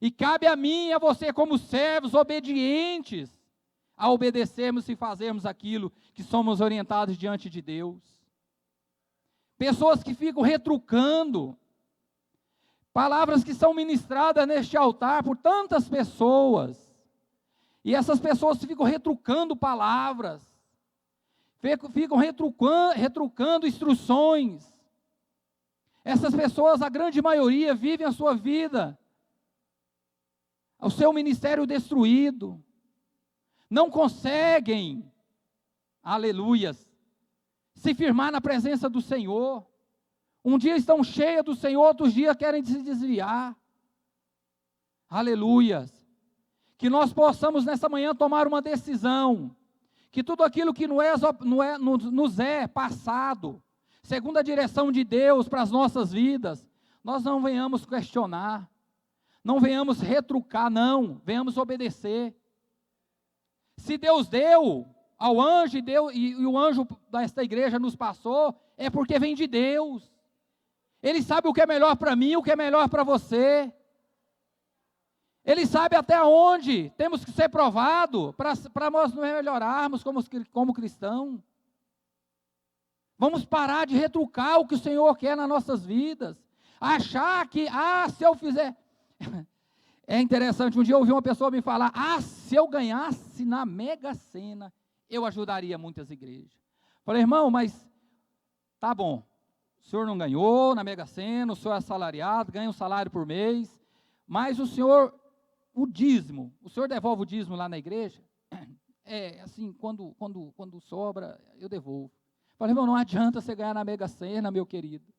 E cabe a mim e a você, como servos obedientes, a obedecermos e fazermos aquilo que somos orientados diante de Deus. Pessoas que ficam retrucando, palavras que são ministradas neste altar por tantas pessoas, e essas pessoas ficam retrucando palavras, ficam retrucando instruções. Essas pessoas, a grande maioria, vivem a sua vida, o seu ministério destruído, não conseguem, aleluias, se firmar na presença do Senhor. Um dia estão cheias do Senhor, outros dias querem se desviar. Aleluias. Que nós possamos nessa manhã tomar uma decisão, que tudo aquilo que nos é passado, segundo a direção de Deus para as nossas vidas, nós não venhamos questionar, não venhamos retrucar, não, venhamos obedecer. Se Deus deu ao anjo e o anjo desta igreja nos passou, é porque vem de Deus. Ele sabe o que é melhor para mim, o que é melhor para você. Ele sabe até onde temos que ser provados para nós nos melhorarmos como cristãos. Vamos parar de retrucar o que o Senhor quer nas nossas vidas. Achar que, se eu fizer... É interessante, um dia eu ouvi uma pessoa me falar, se eu ganhasse na Mega Sena, eu ajudaria muitas igrejas. Falei, irmão, mas tá bom, o senhor não ganhou na Mega Sena, o senhor é assalariado, ganha um salário por mês, mas o senhor devolve o dízimo lá na igreja? Assim, quando sobra, eu devolvo. Falei, irmão, não adianta você ganhar na Mega Sena, meu querido.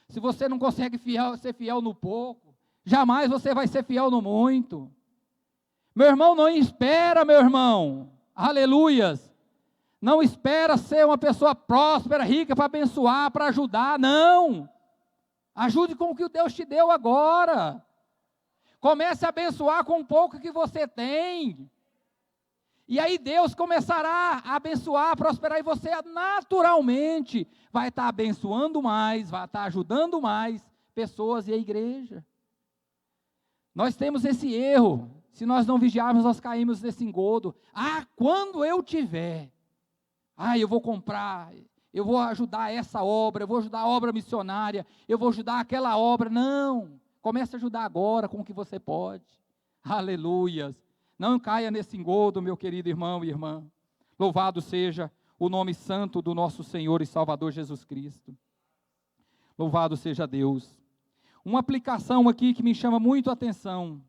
Se você não consegue ser fiel no pouco, jamais você vai ser fiel no muito. Meu irmão, não espera, meu irmão. Aleluias. Não espera ser uma pessoa próspera, rica, para abençoar, para ajudar. Não. Ajude com o que Deus te deu agora. Comece a abençoar com o pouco que você tem. E aí Deus começará a abençoar, a prosperar, e você naturalmente vai estar abençoando mais, vai estar ajudando mais pessoas e a igreja. Nós temos esse erro. Se nós não vigiarmos, nós caímos nesse engodo. Quando eu tiver, eu vou comprar, eu vou ajudar essa obra, eu vou ajudar a obra missionária, eu vou ajudar aquela obra. Não, comece a ajudar agora com o que você pode. Aleluias. Não caia nesse engodo, meu querido irmão e irmã. Louvado seja o nome santo do nosso Senhor e Salvador Jesus Cristo. Louvado seja Deus. Uma aplicação aqui que me chama muito a atenção.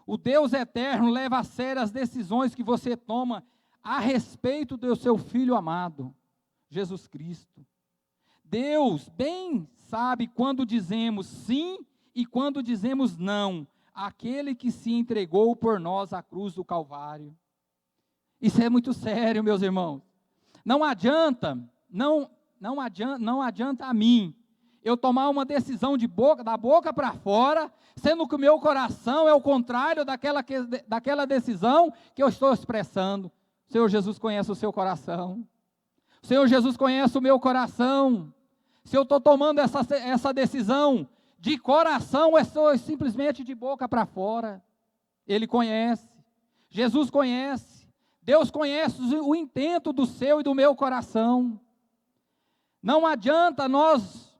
O Deus eterno leva a sério as decisões que você toma a respeito do seu Filho amado, Jesus Cristo. Deus bem sabe quando dizemos sim e quando dizemos não, aquele que se entregou por nós à cruz do Calvário. Isso é muito sério, meus irmãos. Não adianta a mim eu tomar uma decisão da boca para fora, sendo que o meu coração é o contrário daquela decisão que eu estou expressando. O Senhor Jesus conhece o seu coração. O Senhor Jesus conhece o meu coração. Se eu estou tomando essa decisão de coração, é simplesmente de boca para fora. Ele conhece. Jesus conhece. Deus conhece o intento do seu e do meu coração. Não adianta nós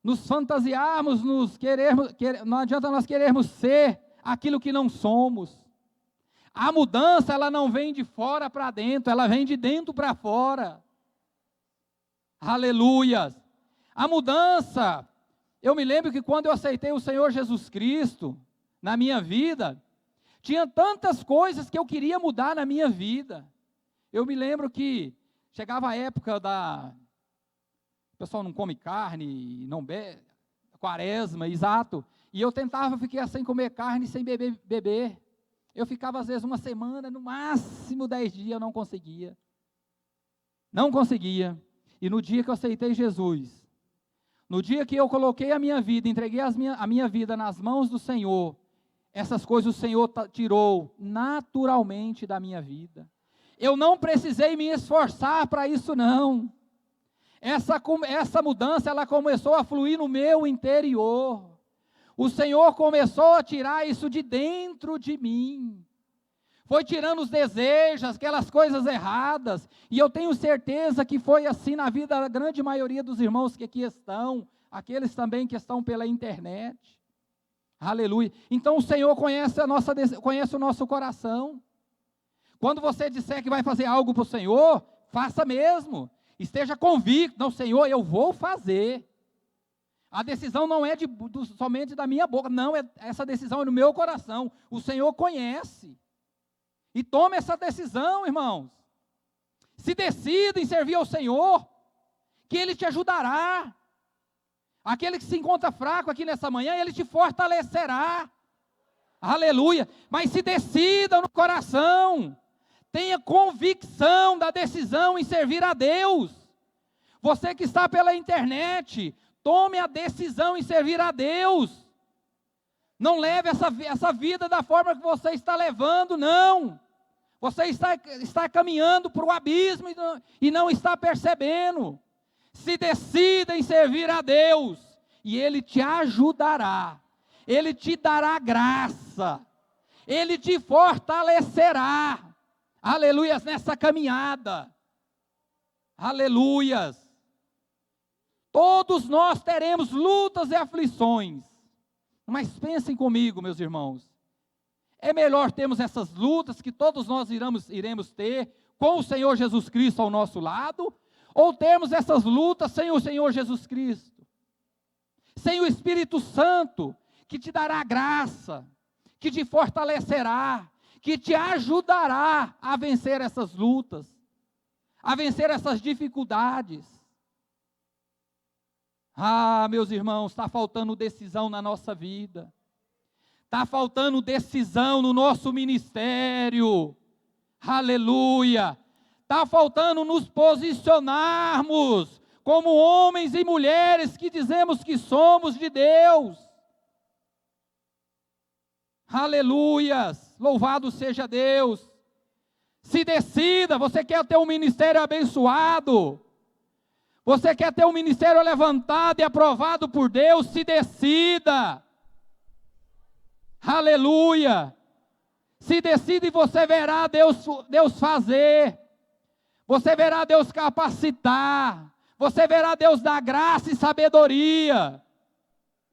nos fantasiarmos, não adianta nós querermos ser aquilo que não somos. A mudança, ela não vem de fora para dentro, ela vem de dentro para fora. Aleluias. A mudança, eu me lembro que quando eu aceitei o Senhor Jesus Cristo na minha vida, tinha tantas coisas que eu queria mudar na minha vida. Eu me lembro que chegava a época o pessoal não come carne, não bebe, quaresma, exato. E eu tentava ficar sem comer carne, sem beber. Eu ficava às vezes uma semana, no máximo 10 dias, eu não conseguia. Não conseguia. E no dia que eu aceitei Jesus, no dia que eu coloquei a minha vida, entreguei a minha vida nas mãos do Senhor, essas coisas o Senhor tirou naturalmente da minha vida. Eu não precisei me esforçar para isso, não. Essa mudança, ela começou a fluir no meu interior. O Senhor começou a tirar isso de dentro de mim. Foi tirando os desejos, aquelas coisas erradas. E eu tenho certeza que foi assim na vida da grande maioria dos irmãos que aqui estão. Aqueles também que estão pela internet. Aleluia. Então o Senhor conhece o nosso coração. Quando você disser que vai fazer algo para o Senhor, faça mesmo. Esteja convicto. Não, Senhor, eu vou fazer. A decisão não é somente da minha boca, não, essa decisão é no meu coração. O Senhor conhece. E tome essa decisão, irmãos. Se decida em servir ao Senhor, que Ele te ajudará. Aquele que se encontra fraco aqui nessa manhã, Ele te fortalecerá. Aleluia. Mas se decida no coração. Tenha convicção da decisão em servir a Deus. Você que está pela internet, tome a decisão em servir a Deus. Não leve essa vida da forma que você está levando, não. Você está caminhando para o abismo e não está percebendo. Se decida em servir a Deus e Ele te ajudará. Ele te dará graça. Ele te fortalecerá. Aleluias, nessa caminhada. Aleluias. Todos nós teremos lutas e aflições. Mas pensem comigo, meus irmãos. É melhor termos essas lutas que todos nós iremos ter com o Senhor Jesus Cristo ao nosso lado, ou termos essas lutas sem o Senhor Jesus Cristo? Sem o Espírito Santo, que te dará graça, que te fortalecerá, que te ajudará a vencer essas lutas, a vencer essas dificuldades. Meus irmãos, está faltando decisão na nossa vida. Está faltando decisão no nosso ministério. Aleluia. Está faltando nos posicionarmos como homens e mulheres que dizemos que somos de Deus. Aleluias! Louvado seja Deus! Se decida, você quer ter um ministério abençoado? Você quer ter um ministério levantado e aprovado por Deus? Se decida! Aleluia! Se decida e você verá Deus fazer. Você verá Deus capacitar. Você verá Deus dar graça e sabedoria.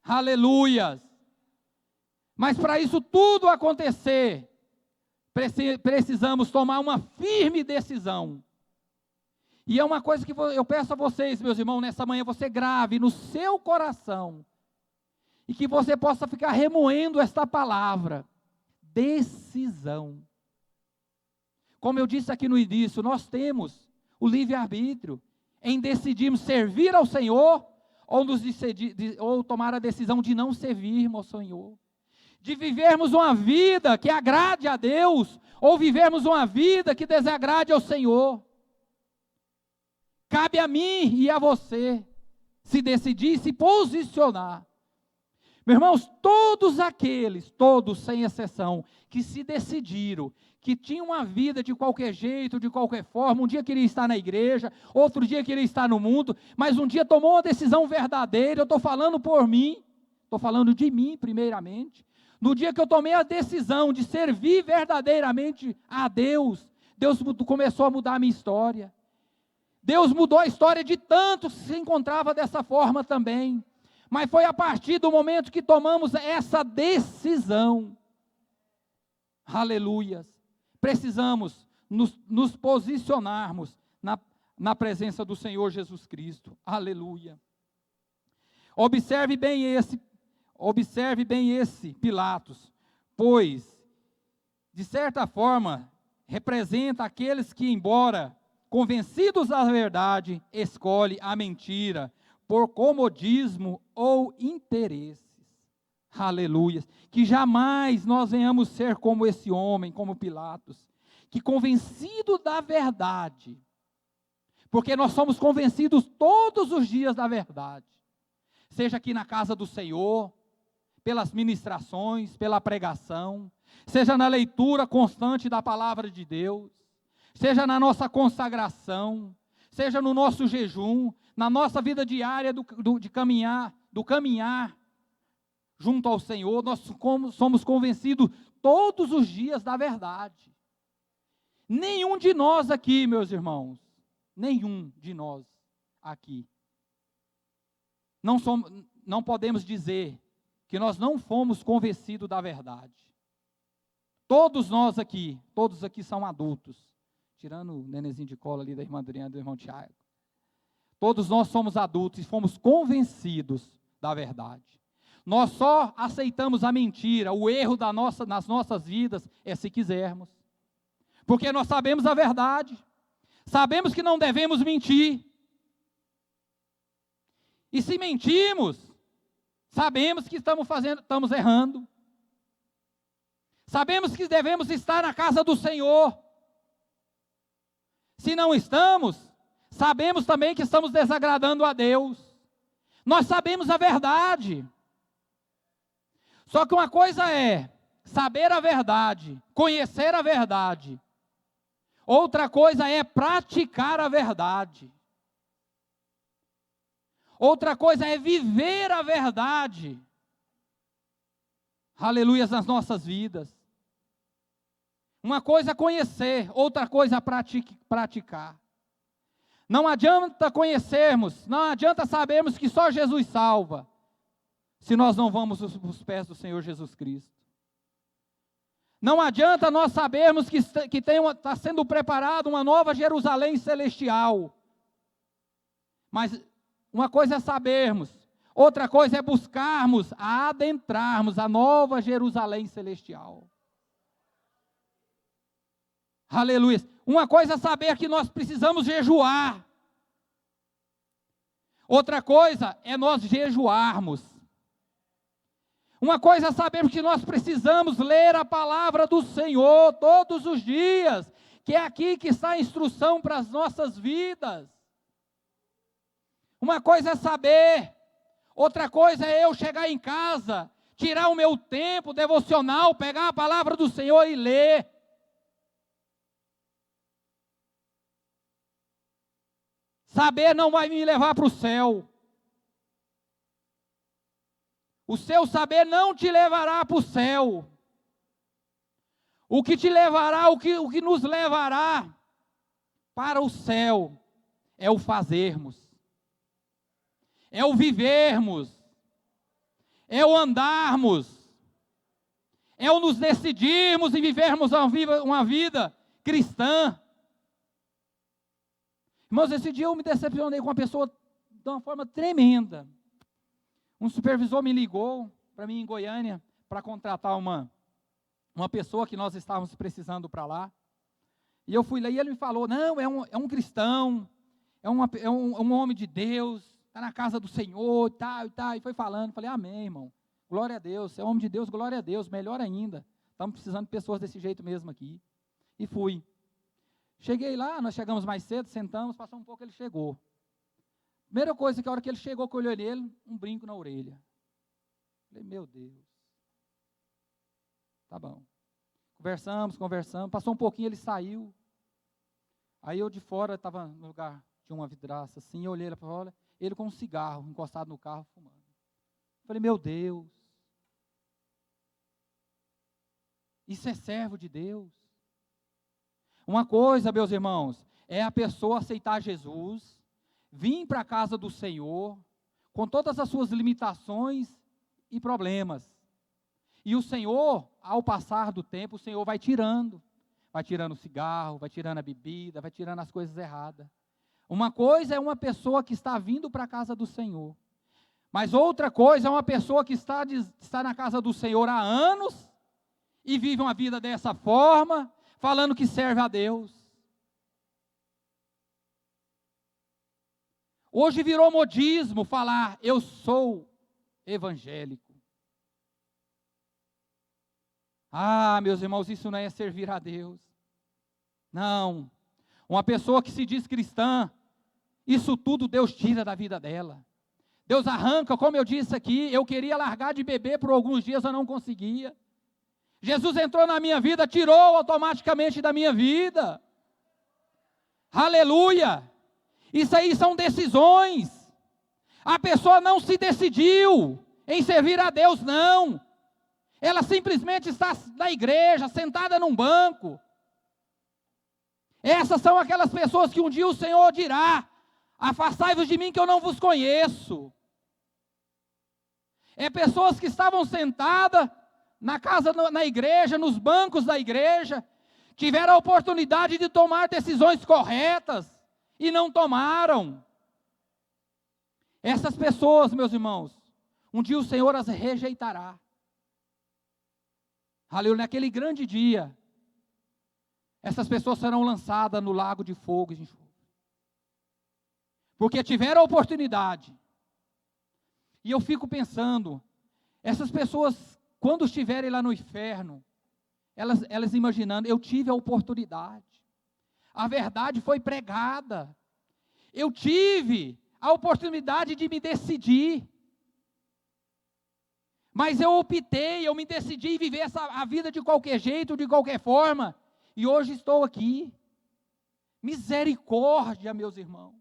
Aleluias! Mas para isso tudo acontecer, precisamos tomar uma firme decisão. E é uma coisa que eu peço a vocês, meus irmãos, nessa manhã, você grave no seu coração, e que você possa ficar remoendo esta palavra, decisão. Como eu disse aqui no início, nós temos o livre-arbítrio em decidirmos servir ao Senhor, ou tomar a decisão de não servirmos ao Senhor. De vivermos uma vida que agrade a Deus, ou vivermos uma vida que desagrade ao Senhor. Cabe a mim e a você se decidir, se posicionar. Meus irmãos, todos aqueles, todos sem exceção, que se decidiram, que tinham uma vida de qualquer jeito, de qualquer forma, um dia queria estar na igreja, outro dia queria estar no mundo, mas um dia tomou uma decisão verdadeira. Eu estou falando por mim, estou falando de mim primeiramente. No dia que eu tomei a decisão de servir verdadeiramente a Deus, Deus começou a mudar a minha história. Deus mudou a história de tantos que se encontrava dessa forma também. Mas foi a partir do momento que tomamos essa decisão. Aleluias. Precisamos nos posicionarmos na presença do Senhor Jesus Cristo. Aleluia. Observe bem esse Pilatos, pois, de certa forma, representa aqueles que, embora convencidos da verdade, escolhem a mentira, por comodismo ou interesses. Aleluia. Que jamais nós venhamos ser como esse homem, como Pilatos, que convencido da verdade, porque nós somos convencidos todos os dias da verdade, seja aqui na casa do Senhor, pelas ministrações, pela pregação, seja na leitura constante da palavra de Deus, seja na nossa consagração, seja no nosso jejum, na nossa vida diária do caminhar junto ao Senhor. Nós somos convencidos todos os dias da verdade. Nenhum de nós aqui, meus irmãos, nenhum de nós aqui, não podemos dizer que nós não fomos convencidos da verdade. Todos aqui são adultos, tirando o nenenzinho de cola ali da irmã Adriana e do irmão Tiago. Todos nós somos adultos e fomos convencidos da verdade. Nós só aceitamos a mentira, o erro nas nossas vidas, se quisermos. Porque nós sabemos a verdade, sabemos que não devemos mentir. E se mentimos, sabemos que estamos errando. Sabemos que devemos estar na casa do Senhor. Se não estamos, sabemos também que estamos desagradando a Deus. Nós sabemos a verdade. Só que uma coisa é saber a verdade, conhecer a verdade. Outra coisa é praticar a verdade. Outra coisa é viver a verdade. Aleluia, nas nossas vidas. Uma coisa é conhecer, outra coisa é praticar. Não adianta conhecermos, não adianta sabermos que só Jesus salva, se nós não vamos aos pés do Senhor Jesus Cristo. Não adianta nós sabermos que está sendo preparada uma nova Jerusalém celestial. Mas uma coisa é sabermos, outra coisa é buscarmos, adentrarmos a nova Jerusalém celestial. Aleluia. Uma coisa é saber que nós precisamos jejuar. Outra coisa é nós jejuarmos. Uma coisa é sabermos que nós precisamos ler a palavra do Senhor todos os dias que é aqui que está a instrução para as nossas vidas. Uma coisa é saber, outra coisa é eu chegar em casa, tirar o meu tempo devocional, pegar a palavra do Senhor e ler. Saber não vai me levar para o céu. O seu saber não te levará para o céu. O que te levará, o que nos levará para o céu é o fazermos, é o vivermos, é o andarmos, é o nos decidirmos e vivermos uma vida cristã. Irmãos, esse dia eu me decepcionei com uma pessoa de uma forma tremenda. Um supervisor me ligou para mim em Goiânia para contratar uma pessoa que nós estávamos precisando para lá. E eu fui lá e ele me falou, não, é um cristão, é um homem de Deus, está na casa do Senhor, e tal, e tal. E foi falando, falei, amém, irmão, glória a Deus, você é homem de Deus, glória a Deus, melhor ainda. Estamos precisando de pessoas desse jeito mesmo aqui. E fui. Cheguei lá, nós chegamos mais cedo, sentamos, passou um pouco, ele chegou. Primeira coisa, que a hora que ele chegou, que eu olhei nele, um brinco na orelha. Falei, meu Deus. Tá bom. Conversamos, passou um pouquinho, ele saiu. Aí eu de fora, estava no lugar de uma vidraça assim, eu olhei lá para fora, ele com um cigarro, encostado no carro, fumando. Falei, meu Deus. Isso é servo de Deus. Uma coisa, meus irmãos, é a pessoa aceitar Jesus, vir para a casa do Senhor, com todas as suas limitações e problemas. E o Senhor, ao passar do tempo, o Senhor vai tirando o cigarro, vai tirando a bebida, vai tirando as coisas erradas. Uma coisa é uma pessoa que está vindo para a casa do Senhor, mas outra coisa é uma pessoa que está na casa do Senhor há anos, e vive uma vida dessa forma, falando que serve a Deus. Hoje virou modismo falar, eu sou evangélico. Ah, meus irmãos, isso não é servir a Deus. Não. Uma pessoa que se diz cristã, isso tudo Deus tira da vida dela. Deus arranca, como eu disse aqui, eu queria largar de beber por alguns dias, eu não conseguia. Jesus entrou na minha vida, tirou automaticamente da minha vida. Aleluia! Isso aí são decisões. A pessoa não se decidiu em servir a Deus, não. Ela simplesmente está na igreja, sentada num banco. Essas são aquelas pessoas que um dia o Senhor dirá, afastai-vos de mim que eu não vos conheço. É pessoas que estavam sentadas na casa, na igreja, nos bancos da igreja, tiveram a oportunidade de tomar decisões corretas e não tomaram. Essas pessoas, meus irmãos, um dia o Senhor as rejeitará. Aleluia, naquele grande dia, essas pessoas serão lançadas no lago de fogo e enxofre. Porque tiveram a oportunidade. E eu fico pensando, essas pessoas, quando estiverem lá no inferno, elas imaginando, eu tive a oportunidade. A verdade foi pregada. Eu tive a oportunidade de me decidir. Mas eu me decidi em viver a vida de qualquer jeito, de qualquer forma. E hoje estou aqui. Misericórdia, meus irmãos.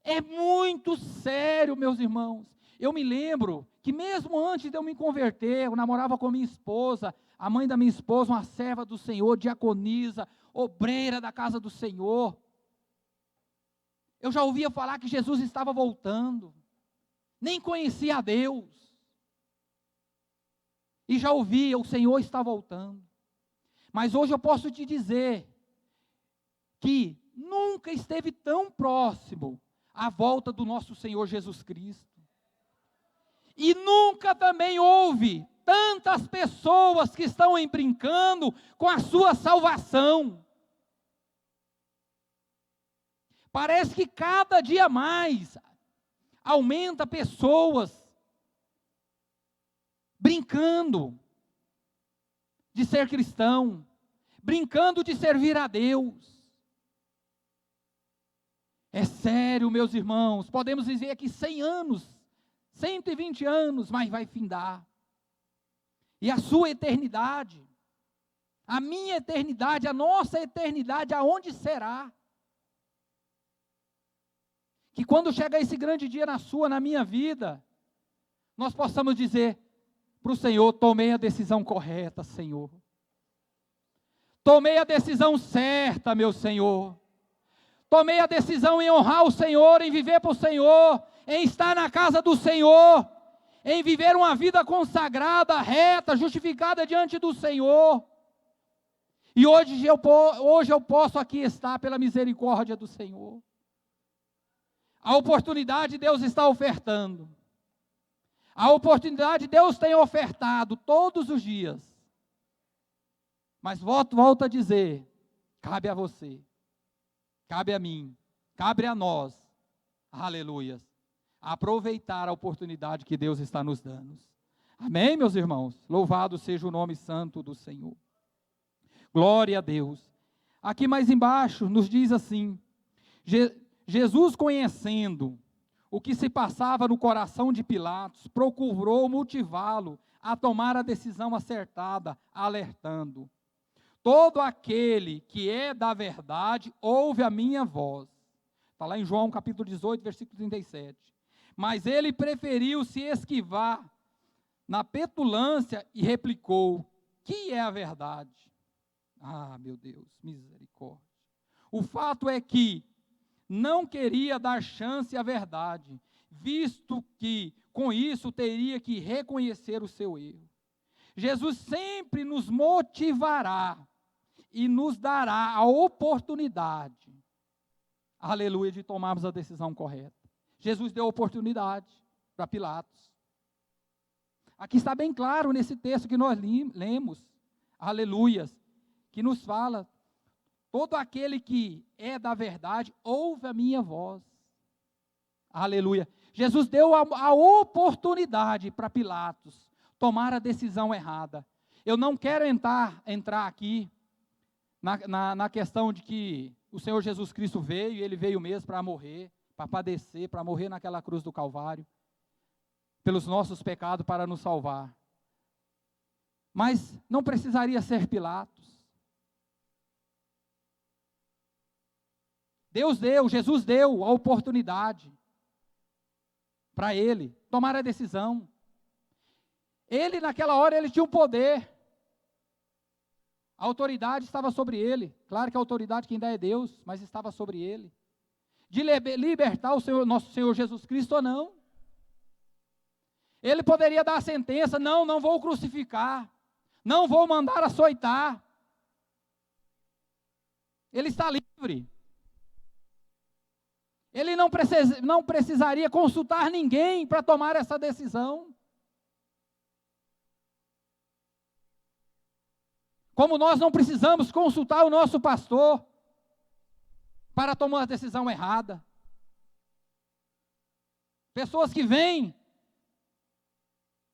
É muito sério, meus irmãos. Eu me lembro que mesmo antes de eu me converter, eu namorava com minha esposa, a mãe da minha esposa, uma serva do Senhor, diaconisa, obreira da casa do Senhor. Eu já ouvia falar que Jesus estava voltando. Nem conhecia a Deus. E já ouvia, o Senhor está voltando. Mas hoje eu posso te dizer que nunca esteve tão próximo a volta do nosso Senhor Jesus Cristo. E nunca também houve tantas pessoas que estão brincando com a sua salvação. Parece que cada dia mais aumenta pessoas brincando de ser cristão, brincando de servir a Deus. É sério, meus irmãos, podemos dizer aqui 100 anos, 120 anos, mas vai findar. E a sua eternidade, a minha eternidade, a nossa eternidade, aonde será? Que quando chegar esse grande dia na sua, na minha vida, nós possamos dizer para o Senhor: tomei a decisão correta, Senhor. Tomei a decisão certa, meu Senhor. Tomei a decisão em honrar o Senhor, em viver para o Senhor, em estar na casa do Senhor, em viver uma vida consagrada, reta, justificada diante do Senhor. E hoje eu posso aqui estar pela misericórdia do Senhor. A oportunidade Deus está ofertando. A oportunidade Deus tem ofertado todos os dias. Mas volto a dizer, cabe a você, cabe a mim, cabe a nós, aleluias, aproveitar a oportunidade que Deus está nos dando. Amém, meus irmãos? Louvado seja o nome santo do Senhor. Glória a Deus. Aqui mais embaixo nos diz assim: Jesus, conhecendo o que se passava no coração de Pilatos, procurou motivá-lo a tomar a decisão acertada, alertando: todo aquele que é da verdade ouve a minha voz. Está lá em João capítulo 18, versículo 37. Mas ele preferiu se esquivar na petulância e replicou: que é a verdade? Ah, meu Deus, misericórdia. O fato é que não queria dar chance à verdade, visto que com isso teria que reconhecer o seu erro. Jesus sempre nos motivará e nos dará a oportunidade, aleluia, de tomarmos a decisão correta. Jesus deu oportunidade para Pilatos. Aqui está bem claro nesse texto que nós lemos, aleluias, que nos fala: todo aquele que é da verdade ouve a minha voz. Aleluia. Jesus deu a oportunidade para Pilatos tomar a decisão errada. Eu não quero entrar aqui na questão de que o Senhor Jesus Cristo veio, e Ele veio mesmo para morrer, para padecer, para morrer naquela cruz do Calvário, pelos nossos pecados, para nos salvar. Mas não precisaria ser Pilatos. Jesus deu a oportunidade para ele tomar a decisão. Ele, naquela hora, ele tinha o poder. A autoridade estava sobre ele. Claro que a autoridade quem dá é Deus, mas estava sobre ele. De libertar nosso Senhor Jesus Cristo ou não. Ele poderia dar a sentença: não vou crucificar, não vou mandar açoitar. Ele está livre. Ele não precisaria consultar ninguém para tomar essa decisão. Como nós não precisamos consultar o nosso pastor para tomar a decisão errada. Pessoas que vêm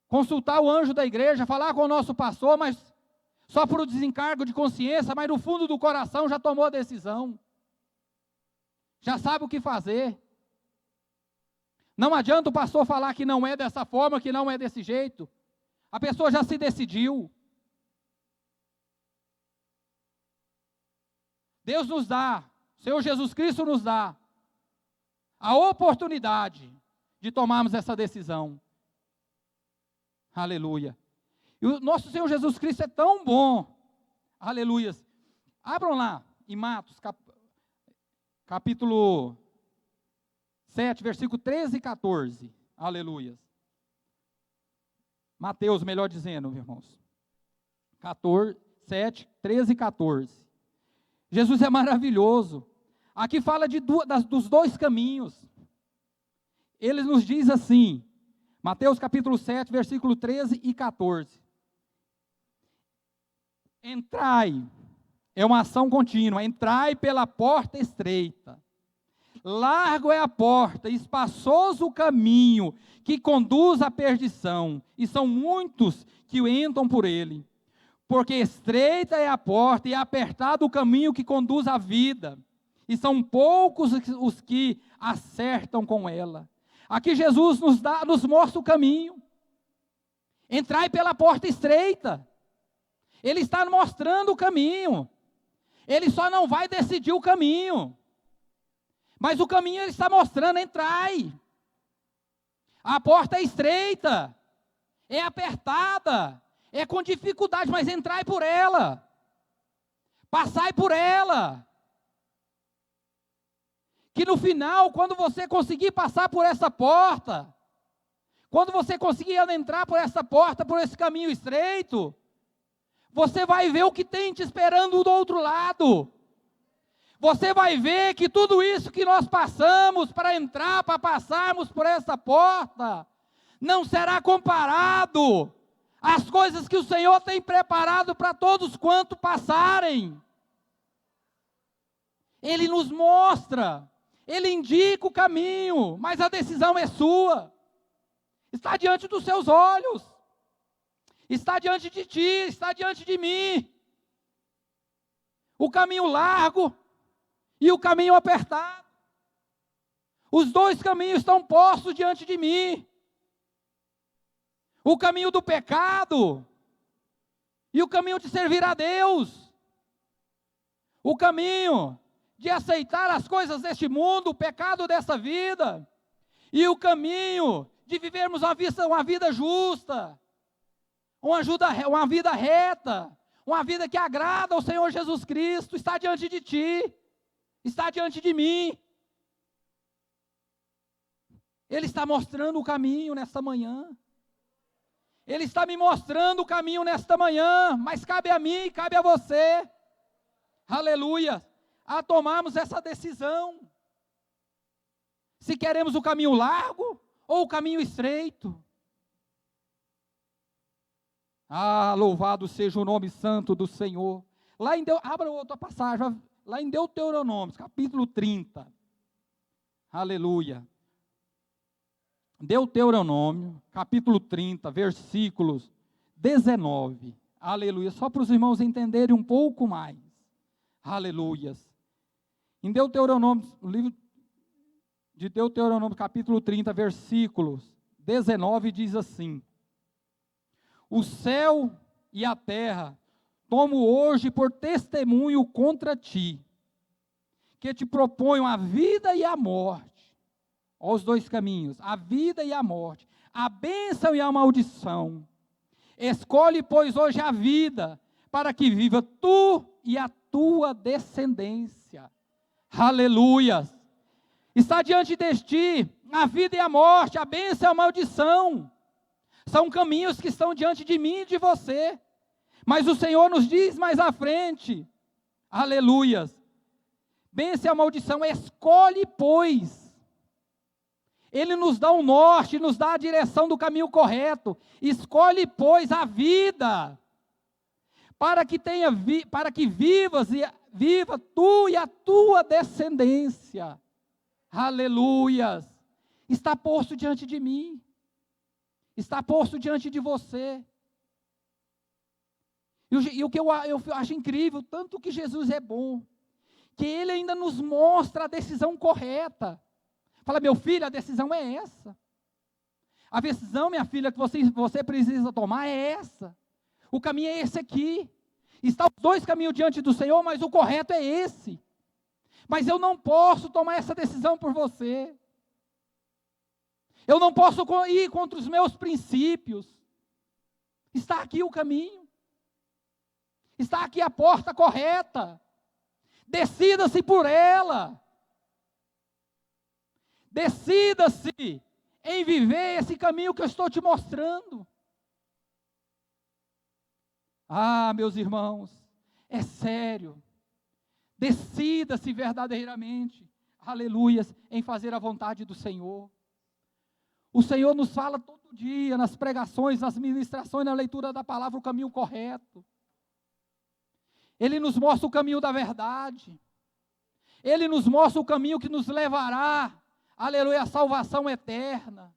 consultar o anjo da igreja, falar com o nosso pastor, mas só por um desencargo de consciência, mas no fundo do coração já tomou a decisão. Já sabe o que fazer. Não adianta o pastor falar que não é dessa forma, que não é desse jeito. A pessoa já se decidiu. Deus nos dá, o Senhor Jesus Cristo nos dá a oportunidade de tomarmos essa decisão. Aleluia. E o nosso Senhor Jesus Cristo é tão bom. Aleluias. Abram lá em Marcos, capítulo 7, versículo 13 e 14. Aleluias. Mateus, melhor dizendo, irmãos. 7, 13 e 14. Jesus é maravilhoso. Aqui fala dos dois caminhos. Ele nos diz assim, Mateus capítulo 7, versículo 13 e 14. Entrai, é uma ação contínua, entrai pela porta estreita. Largo é a porta, espaçoso o caminho que conduz à perdição, e são muitos que entram por ele. Porque estreita é a porta e apertado o caminho que conduz à vida, e são poucos os que acertam com ela. Aqui Jesus nos mostra o caminho. Entrai pela porta estreita. Ele está mostrando o caminho. Ele só não vai decidir o caminho. Mas o caminho ele está mostrando, entrai. A porta é estreita, é apertada, é com dificuldade, mas entrai por ela. Passai por ela. Que no final, quando você conseguir passar por essa porta, quando você conseguir entrar por essa porta, por esse caminho estreito, você vai ver o que tem te esperando do outro lado. Você vai ver que tudo isso que nós passamos para entrar, para passarmos por essa porta, não será comparado às coisas que o Senhor tem preparado para todos quanto passarem. Ele nos mostra, Ele indica o caminho, mas a decisão é sua. Está diante dos seus olhos, está diante de ti, está diante de mim. O caminho largo e o caminho apertado. Os dois caminhos estão postos diante de mim. O caminho do pecado e o caminho de servir a Deus. O caminho de aceitar as coisas deste mundo, o pecado dessa vida. E o caminho de vivermos uma vida justa, uma vida reta, uma vida que agrada ao Senhor Jesus Cristo, está diante de ti, está diante de mim. Ele está mostrando o caminho nesta manhã. Ele está me mostrando o caminho nesta manhã, mas cabe a mim e cabe a você, aleluia, a tomarmos essa decisão. Se queremos o caminho largo ou o caminho estreito. Ah, louvado seja o nome santo do Senhor. Abra outra passagem, lá em Deuteronômio, capítulo 30. Aleluia. Deuteronômio, capítulo 30, versículos 19. Aleluia. Só para os irmãos entenderem um pouco mais. Aleluias. Em Deuteronômio, o livro de Deuteronômio, capítulo 30, versículos 19, diz assim: o céu e a terra tomo hoje por testemunho contra ti, que te proponho a vida e a morte. Olha os dois caminhos, a vida e a morte, a bênção e a maldição. Escolhe, pois, hoje a vida, para que viva tu e a tua descendência. Aleluias. Está diante de ti a vida e a morte, a bênção e a maldição. São caminhos que estão diante de mim e de você. Mas o Senhor nos diz mais à frente, aleluias, bênção e a maldição, escolhe, pois. Ele nos dá um norte, nos dá a direção do caminho correto. Escolhe, pois, a vida, para que viva tu e a tua descendência. Aleluias. Está posto diante de mim. Está posto diante de você. E o que eu acho incrível, tanto que Jesus é bom, que Ele ainda nos mostra a decisão correta. Fala, meu filho, a decisão é essa. A decisão, minha filha, que você precisa tomar é essa. O caminho é esse aqui. Estão os dois caminhos diante do Senhor, mas o correto é esse. Mas eu não posso tomar essa decisão por você. Eu não posso ir contra os meus princípios. Está aqui o caminho. Está aqui a porta correta. Decida-se por ela. Decida-se em viver esse caminho que eu estou te mostrando. Ah, meus irmãos, é sério. Decida-se verdadeiramente, aleluias, em fazer a vontade do Senhor. O Senhor nos fala todo dia, nas pregações, nas ministrações, na leitura da palavra, o caminho correto. Ele nos mostra o caminho da verdade. Ele nos mostra o caminho que nos levará, aleluia, a salvação eterna.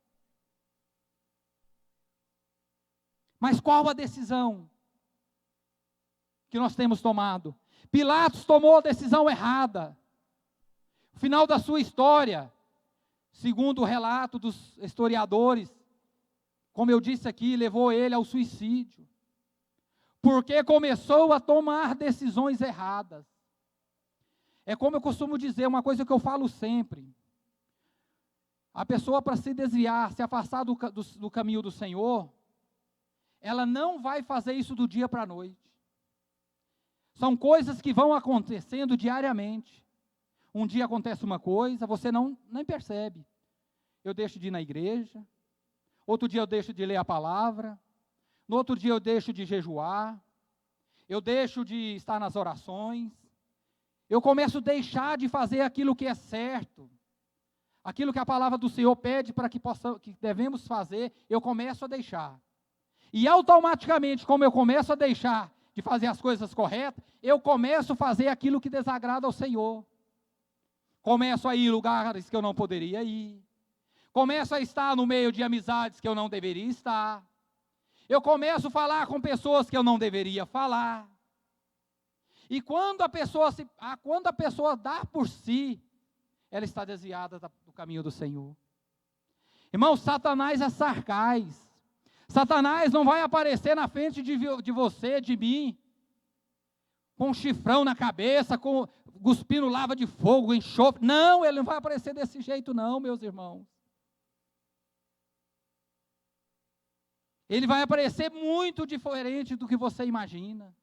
Mas qual a decisão? que nós temos tomado. Pilatos tomou a decisão errada. O final da sua história, segundo o relato dos historiadores, como eu disse aqui, levou ele ao suicídio. Porque começou a tomar decisões erradas. É como eu costumo dizer, uma coisa que eu falo sempre. A pessoa, para se desviar, se afastar do caminho do Senhor, ela não vai fazer isso do dia para a noite. São coisas que vão acontecendo diariamente. Um dia acontece uma coisa, você nem percebe. Eu deixo de ir na igreja, outro dia eu deixo de ler a palavra, no outro dia eu deixo de jejuar, eu deixo de estar nas orações, eu começo a deixar de fazer aquilo que é certo, aquilo que a palavra do Senhor pede para que devemos fazer, eu começo a deixar. E automaticamente, como eu começo a deixar de fazer as coisas corretas, eu começo a fazer aquilo que desagrada ao Senhor. Começo a ir em lugares que eu não poderia ir. Começo a estar no meio de amizades que eu não deveria estar. Eu começo a falar com pessoas que eu não deveria falar. E quando a pessoa dá por si, ela está desviada do caminho do Senhor. Irmão, Satanás é sarcás. Satanás não vai aparecer na frente de você, de mim, com um chifrão na cabeça, cuspindo lava de fogo, enxofre. Não, ele não vai aparecer desse jeito não, meus irmãos. Ele vai aparecer muito diferente do que você imagina.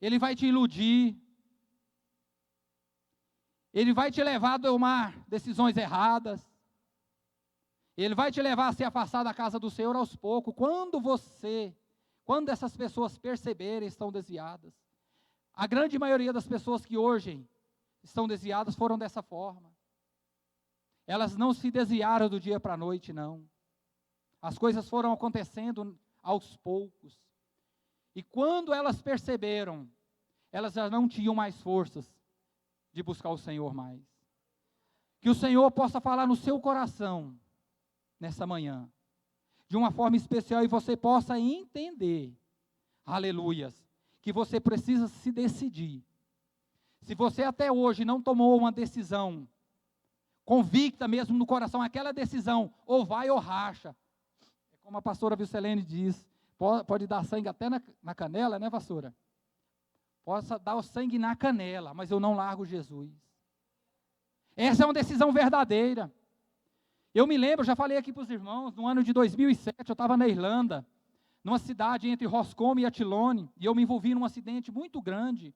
Ele vai te iludir. Ele vai te levar a tomar decisões erradas. Ele vai te levar a se afastar da casa do Senhor aos poucos. Quando essas pessoas perceberem, estão desviadas. A grande maioria das pessoas que hoje estão desviadas foram dessa forma. Elas não se desviaram do dia para a noite, não. As coisas foram acontecendo aos poucos. E quando elas perceberam, elas já não tinham mais forças de buscar o Senhor mais. Que o Senhor possa falar no seu coração, nessa manhã, de uma forma especial, e você possa entender, aleluias, que você precisa se decidir. Se você até hoje não tomou uma decisão, convicta mesmo no coração, aquela decisão, ou vai ou racha, é como a pastora Vilcelene diz, pode dar sangue até na canela, né, pastora? Possa dar o sangue na canela, mas eu não largo Jesus. Essa é uma decisão verdadeira. Eu me lembro, já falei aqui para os irmãos, no ano de 2007, eu estava na Irlanda, numa cidade entre Roscommon e Athlone, e eu me envolvi num acidente muito grande.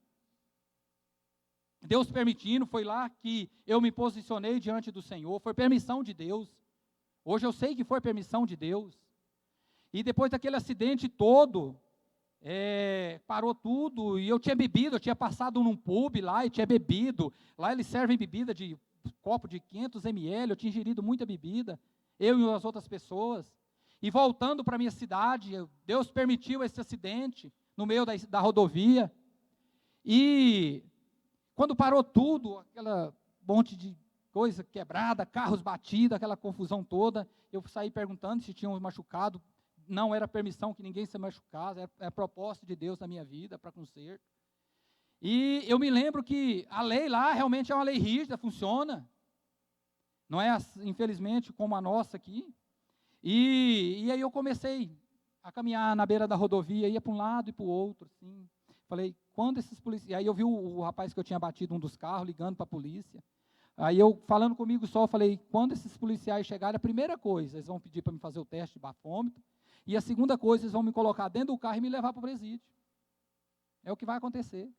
Deus permitindo, foi lá que eu me posicionei diante do Senhor, foi permissão de Deus. Hoje eu sei que foi permissão de Deus. E depois daquele acidente todo, parou tudo, e eu tinha bebido, eu tinha passado num pub lá e tinha bebido. Lá eles servem bebida de copo de 500 ml, eu tinha ingerido muita bebida, eu e as outras pessoas. E voltando para a minha cidade, Deus permitiu esse acidente no meio da rodovia. E quando parou tudo, aquela monte de coisa quebrada, carros batidos, aquela confusão toda, eu saí perguntando se tinham machucado. Não era permissão que ninguém se machucasse, é propósito de Deus na minha vida, para conserto. E eu me lembro que a lei lá realmente é uma lei rígida, funciona. Não é, infelizmente, como a nossa aqui. E aí eu comecei a caminhar na beira da rodovia, ia para um lado e para o outro, assim. Falei, quando esses policiais... Aí eu vi o rapaz que eu tinha batido um dos carros, ligando para a polícia. Aí eu, falando comigo só, falei, quando esses policiais chegarem, a primeira coisa, eles vão pedir para me fazer o teste de bafômetro, e a segunda coisa, eles vão me colocar dentro do carro e me levar para o presídio. É o que vai acontecer.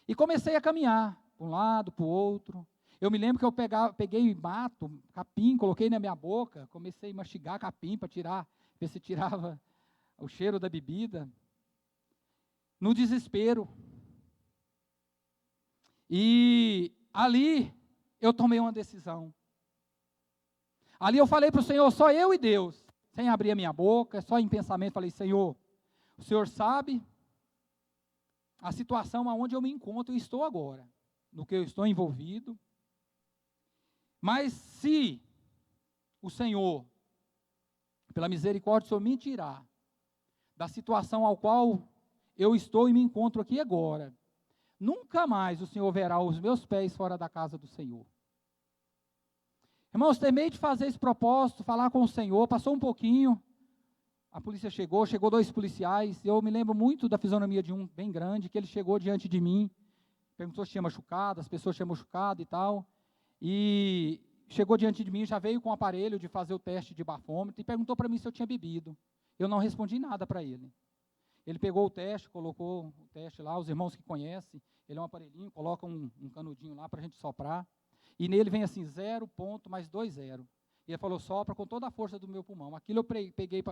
E comecei a caminhar, para um lado, para o outro. Eu me lembro que eu peguei mato, capim, coloquei na minha boca, comecei a mastigar capim para ver se tirava o cheiro da bebida. No desespero. E ali eu tomei uma decisão. Ali eu falei para o Senhor, só eu e Deus, sem abrir a minha boca, só em pensamento, falei, Senhor, o Senhor sabe a situação aonde eu me encontro e estou agora, no que eu estou envolvido. Mas se o Senhor, pela misericórdia do Senhor, me tirar da situação ao qual eu estou e me encontro aqui agora. Nunca mais o Senhor verá os meus pés fora da casa do Senhor. Irmãos, temei de fazer esse propósito, falar com o Senhor, passou um pouquinho, a polícia chegou 2 policiais, eu me lembro muito da fisionomia de um bem grande, que ele chegou diante de mim, perguntou se tinha machucado, as pessoas tinham machucado e tal, e chegou diante de mim, já veio com o aparelho de fazer o teste de bafômetro, e perguntou para mim se eu tinha bebido. Eu não respondi nada para ele. Ele pegou o teste, colocou o teste lá, os irmãos que conhecem, ele é um aparelhinho, coloca um canudinho lá para a gente soprar, e nele vem assim, 0 ponto mais 2 0. E ele falou, sopra com toda a força do meu pulmão. Aquilo eu peguei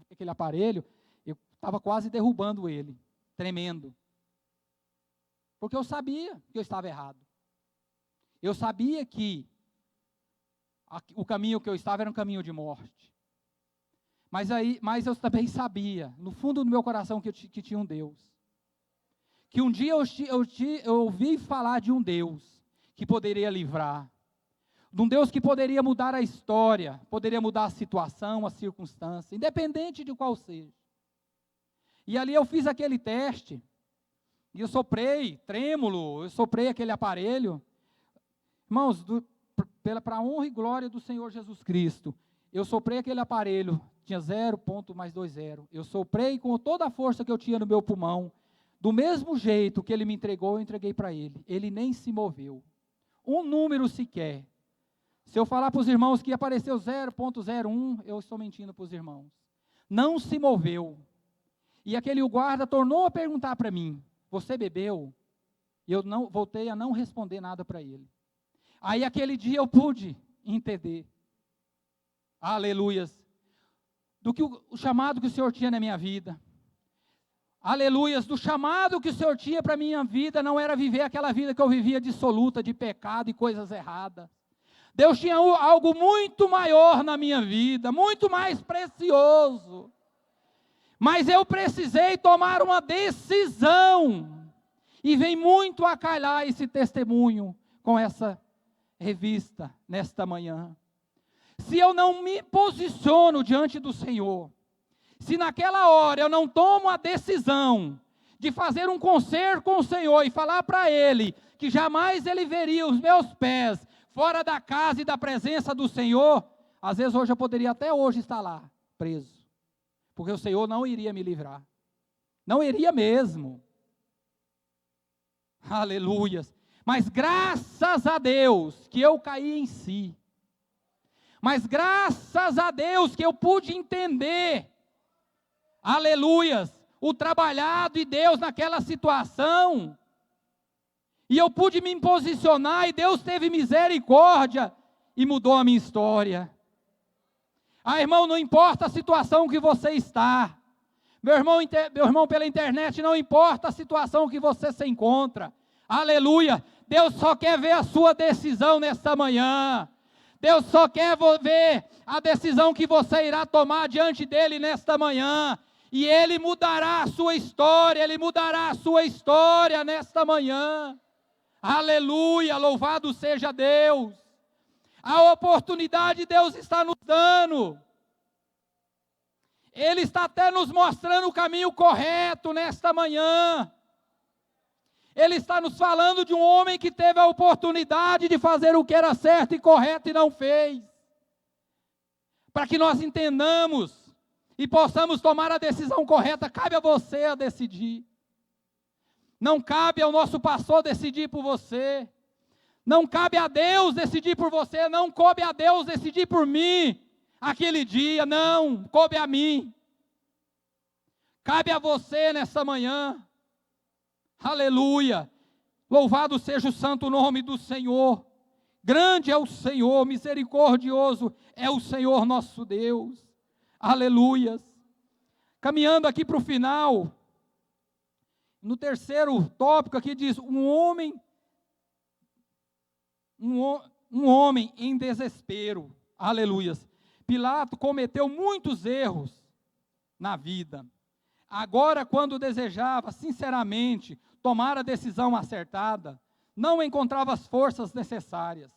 aquele aparelho, eu estava quase derrubando ele, tremendo. Porque eu sabia que eu estava errado. Eu sabia que o caminho que eu estava era um caminho de morte. Mas eu também sabia, no fundo do meu coração, que tinha um Deus. Que um dia eu ouvi falar de um Deus que poderia livrar. De um Deus que poderia mudar a história, poderia mudar a situação, a circunstância, independente de qual seja. E ali eu fiz aquele teste, e eu soprei, trêmulo, eu soprei aquele aparelho. Irmãos, para a honra e glória do Senhor Jesus Cristo, eu soprei aquele aparelho, tinha 0 ponto mais 2 0. Eu soprei com toda a força que eu tinha no meu pulmão, do mesmo jeito que ele me entregou, eu entreguei para ele. Ele nem se moveu. Um número sequer. Se eu falar para os irmãos que apareceu 0.01, eu estou mentindo para os irmãos. Não se moveu. E aquele guarda tornou a perguntar para mim, você bebeu? E eu voltei a não responder nada para ele. Aí aquele dia eu pude entender. Aleluias. Do que o chamado que o Senhor tinha na minha vida. Aleluias, do chamado que o Senhor tinha para a minha vida, não era viver aquela vida que eu vivia dissoluta, de pecado e coisas erradas. Deus tinha algo muito maior na minha vida, muito mais precioso. Mas eu precisei tomar uma decisão. E vem muito a calhar esse testemunho com essa revista nesta manhã. Se eu não me posiciono diante do Senhor, se naquela hora eu não tomo a decisão de fazer um concerto com o Senhor e falar para Ele que jamais Ele veria os meus pés fora da casa e da presença do Senhor, às vezes hoje eu poderia até hoje estar lá, preso. Porque o Senhor não iria me livrar. Não iria mesmo. Aleluias. Mas graças a Deus que eu caí em si. Mas graças a Deus que eu pude entender, aleluias, o trabalhado de Deus naquela situação. E eu pude me posicionar e Deus teve misericórdia e mudou a minha história. Ah, irmão, não importa a situação que você está. Meu irmão pela internet, não importa a situação que você se encontra. Aleluia. Deus só quer ver a sua decisão nesta manhã. Deus só quer ver a decisão que você irá tomar diante dele nesta manhã. E ele mudará a sua história, ele mudará a sua história nesta manhã. Aleluia, louvado seja Deus. A oportunidade Deus está nos dando. Ele está até nos mostrando o caminho correto nesta manhã. Ele está nos falando de um homem que teve a oportunidade de fazer o que era certo e correto e não fez. Para que nós entendamos e possamos tomar a decisão correta, cabe a você a decidir. Não cabe ao nosso pastor decidir por você. Não cabe a Deus decidir por você. Não coube a Deus decidir por mim aquele dia. Não, coube a mim. Cabe a você nessa manhã. Aleluia. Louvado seja o santo nome do Senhor. Grande é o Senhor, misericordioso é o Senhor nosso Deus. Aleluias. Caminhando aqui para o final, no terceiro tópico aqui diz, um homem em desespero. Aleluias. Pilato cometeu muitos erros na vida. Agora, quando desejava sinceramente tomar a decisão acertada, não encontrava as forças necessárias,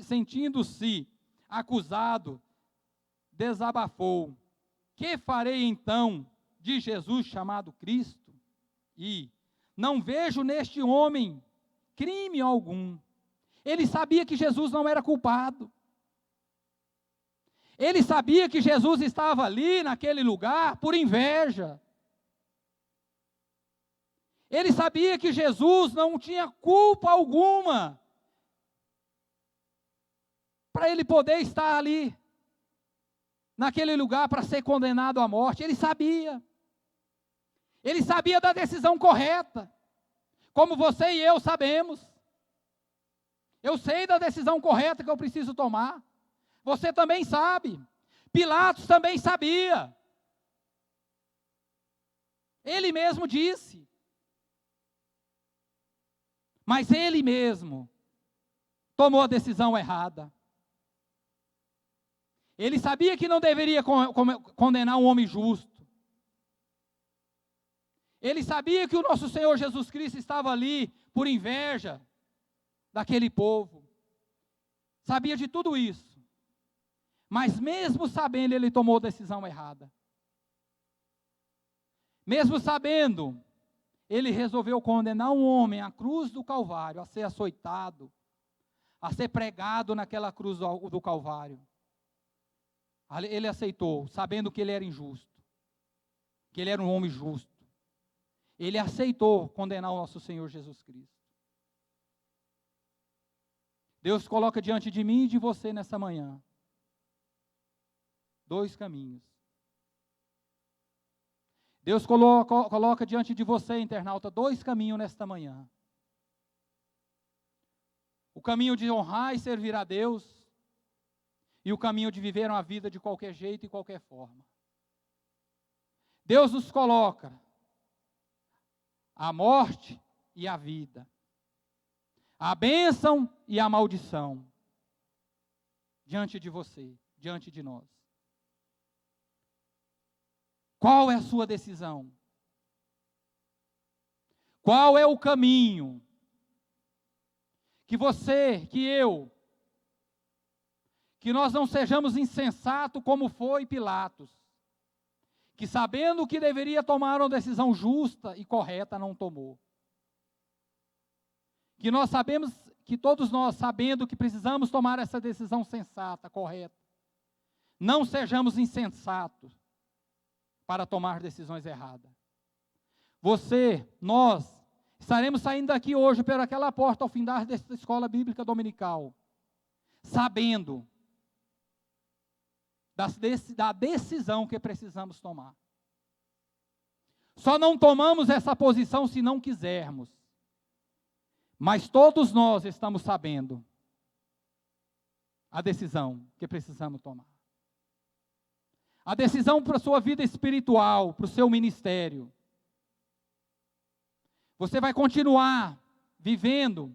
sentindo-se acusado, desabafou. Que farei então de Jesus chamado Cristo? e não vejo neste homem crime algum. Ele sabia que Jesus não era culpado. Ele sabia que Jesus estava ali, naquele lugar, por inveja. Ele sabia que Jesus não tinha culpa alguma para ele poder estar ali, naquele lugar, para ser condenado à morte. Ele sabia. Ele sabia da decisão correta, como você e eu sabemos. Eu sei da decisão correta que eu preciso tomar. Você também sabe. Pilatos também sabia. Ele mesmo disse. Mas ele mesmo tomou a decisão errada. Ele sabia que não deveria condenar um homem justo. Ele sabia que o nosso Senhor Jesus Cristo estava ali por inveja daquele povo. Sabia de tudo isso. Mas mesmo sabendo, ele tomou a decisão errada. Mesmo sabendo, ele resolveu condenar um homem à cruz do Calvário, a ser açoitado, a ser pregado naquela cruz do Calvário. Ele aceitou, sabendo que ele era injusto, que ele era um homem justo. Ele aceitou condenar o nosso Senhor Jesus Cristo. Deus coloca diante de mim e de você nessa manhã dois caminhos. Deus coloca diante de você, internauta, dois caminhos nesta manhã. O caminho de honrar e servir a Deus, e o caminho de viver uma vida de qualquer jeito e qualquer forma. Deus nos coloca a morte e a vida, a bênção e a maldição, diante de você, diante de nós. Qual é a sua decisão? Qual é o caminho que você, que eu, que nós não sejamos insensatos como foi Pilatos, que sabendo que deveria tomar uma decisão justa e correta, não tomou. Que nós sabemos, que todos nós, sabendo que precisamos tomar essa decisão sensata, correta, não sejamos insensatos para tomar decisões erradas. Você, nós, estaremos saindo daqui hoje por aquela porta ao findar desta escola bíblica dominical, sabendo da decisão que precisamos tomar. Só não tomamos essa posição se não quisermos. Mas todos nós estamos sabendo a decisão que precisamos tomar. A decisão para a sua vida espiritual, para o seu ministério. Você vai continuar vivendo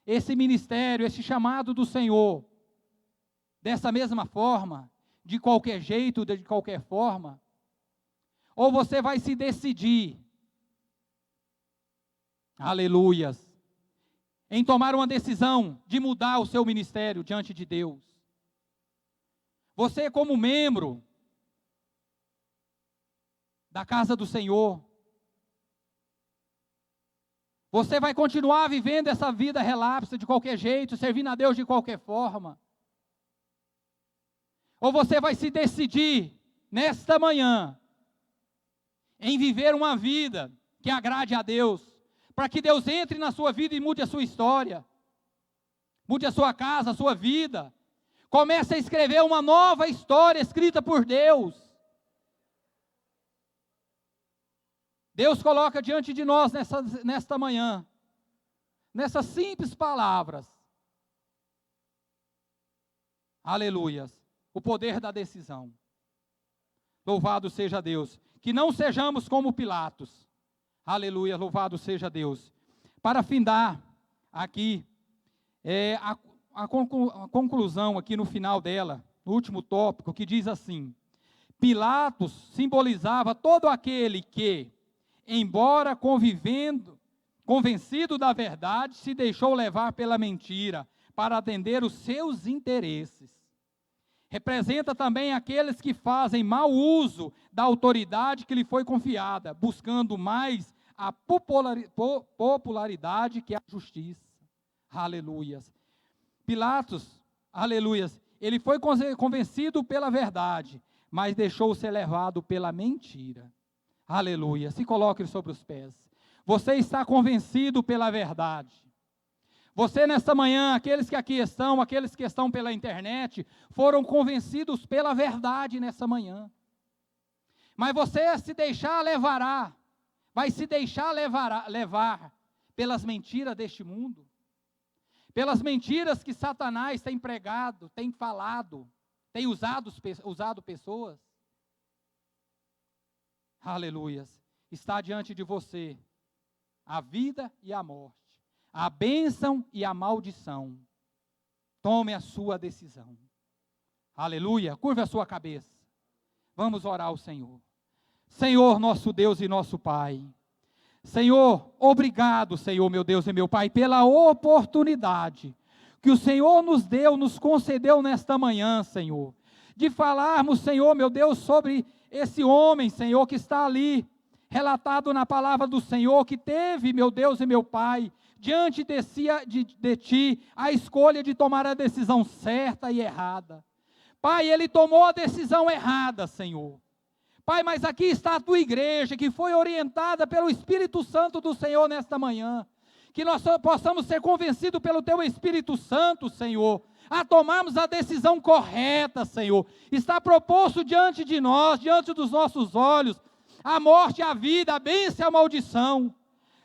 esse ministério, esse chamado do Senhor, dessa mesma forma, de qualquer jeito, de qualquer forma? Ou você vai se decidir, aleluias, em tomar uma decisão de mudar o seu ministério diante de Deus? Você, como membro da casa do Senhor, você vai continuar vivendo essa vida relapsa de qualquer jeito, servindo a Deus de qualquer forma? Ou você vai se decidir, nesta manhã, em viver uma vida que agrade a Deus, para que Deus entre na sua vida e mude a sua história, mude a sua casa, a sua vida, comece a escrever uma nova história escrita por Deus. Deus coloca diante de nós nesta manhã, nessas simples palavras, aleluias, o poder da decisão. Louvado seja Deus. Que não sejamos como Pilatos. Aleluia, louvado seja Deus. Para findar aqui, a conclusão aqui no final dela, no último tópico, que diz assim: Pilatos simbolizava todo aquele que, embora convencido da verdade, se deixou levar pela mentira, para atender os seus interesses. Representa também aqueles que fazem mau uso da autoridade que lhe foi confiada, buscando mais a popularidade que é a justiça. Aleluias. Pilatos, aleluias, ele foi convencido pela verdade, mas deixou ser levado pela mentira. Aleluia. Se coloque sobre os pés. Você está convencido pela verdade. Você nesta manhã, aqueles que aqui estão, aqueles que estão pela internet, foram convencidos pela verdade nessa manhã. Mas você se deixar vai se deixar levar pelas mentiras deste mundo, pelas mentiras que Satanás tem pregado, tem falado, tem usado pessoas. Aleluias. Está diante de você a vida e a morte, a bênção e a maldição. Tome a sua decisão. Aleluia. Curva a sua cabeça. Vamos orar ao Senhor. Senhor, nosso Deus e nosso Pai. Senhor, obrigado, Senhor, meu Deus e meu Pai, pela oportunidade que o Senhor nos deu, nos concedeu nesta manhã, Senhor, de falarmos, Senhor, meu Deus, sobre esse homem, Senhor, que está ali, relatado na palavra do Senhor, que teve, meu Deus e meu Pai, diante de Ti, a escolha de tomar a decisão certa e errada. Pai, ele tomou a decisão errada, Senhor. Pai, mas aqui está a Tua igreja, que foi orientada pelo Espírito Santo do Senhor nesta manhã. Que nós possamos ser convencidos pelo Teu Espírito Santo, Senhor, a tomarmos a decisão correta, Senhor. Está proposto diante de nós, diante dos nossos olhos, a morte, a vida, a bênção e a maldição.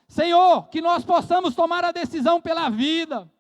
Senhor, que nós possamos tomar a decisão pela vida,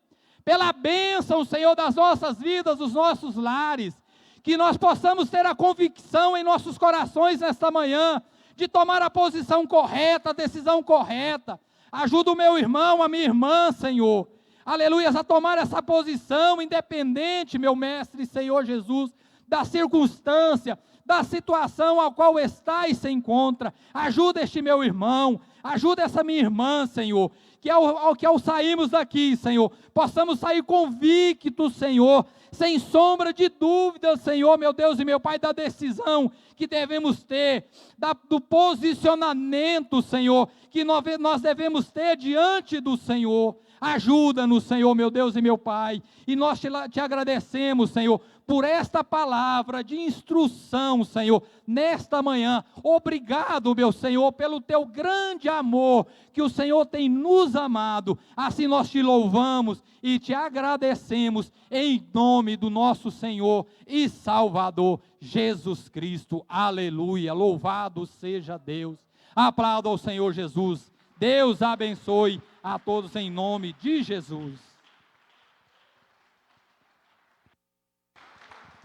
pela bênção, Senhor, das nossas vidas, dos nossos lares. Que nós possamos ter a convicção em nossos corações nesta manhã, de tomar a posição correta, a decisão correta. Ajuda o meu irmão, a minha irmã, Senhor, aleluia, a tomar essa posição, independente, meu mestre, Senhor Jesus, da circunstância, da situação ao qual está e se encontra. Ajuda este meu irmão, ajuda essa minha irmã, Senhor, que ao sairmos daqui, Senhor, possamos sair convictos, Senhor, sem sombra de dúvida, Senhor, meu Deus e meu Pai, da decisão que devemos ter, do posicionamento, Senhor, que nós devemos ter diante do Senhor. Ajuda-nos, Senhor, meu Deus e meu Pai, e nós te agradecemos, Senhor, por esta palavra de instrução, Senhor, nesta manhã. Obrigado, meu Senhor, pelo Teu grande amor, que o Senhor tem nos amado. Assim nós te louvamos e te agradecemos, em nome do nosso Senhor e Salvador, Jesus Cristo. Aleluia, louvado seja Deus. Aplauda ao Senhor Jesus. Deus abençoe a todos em nome de Jesus.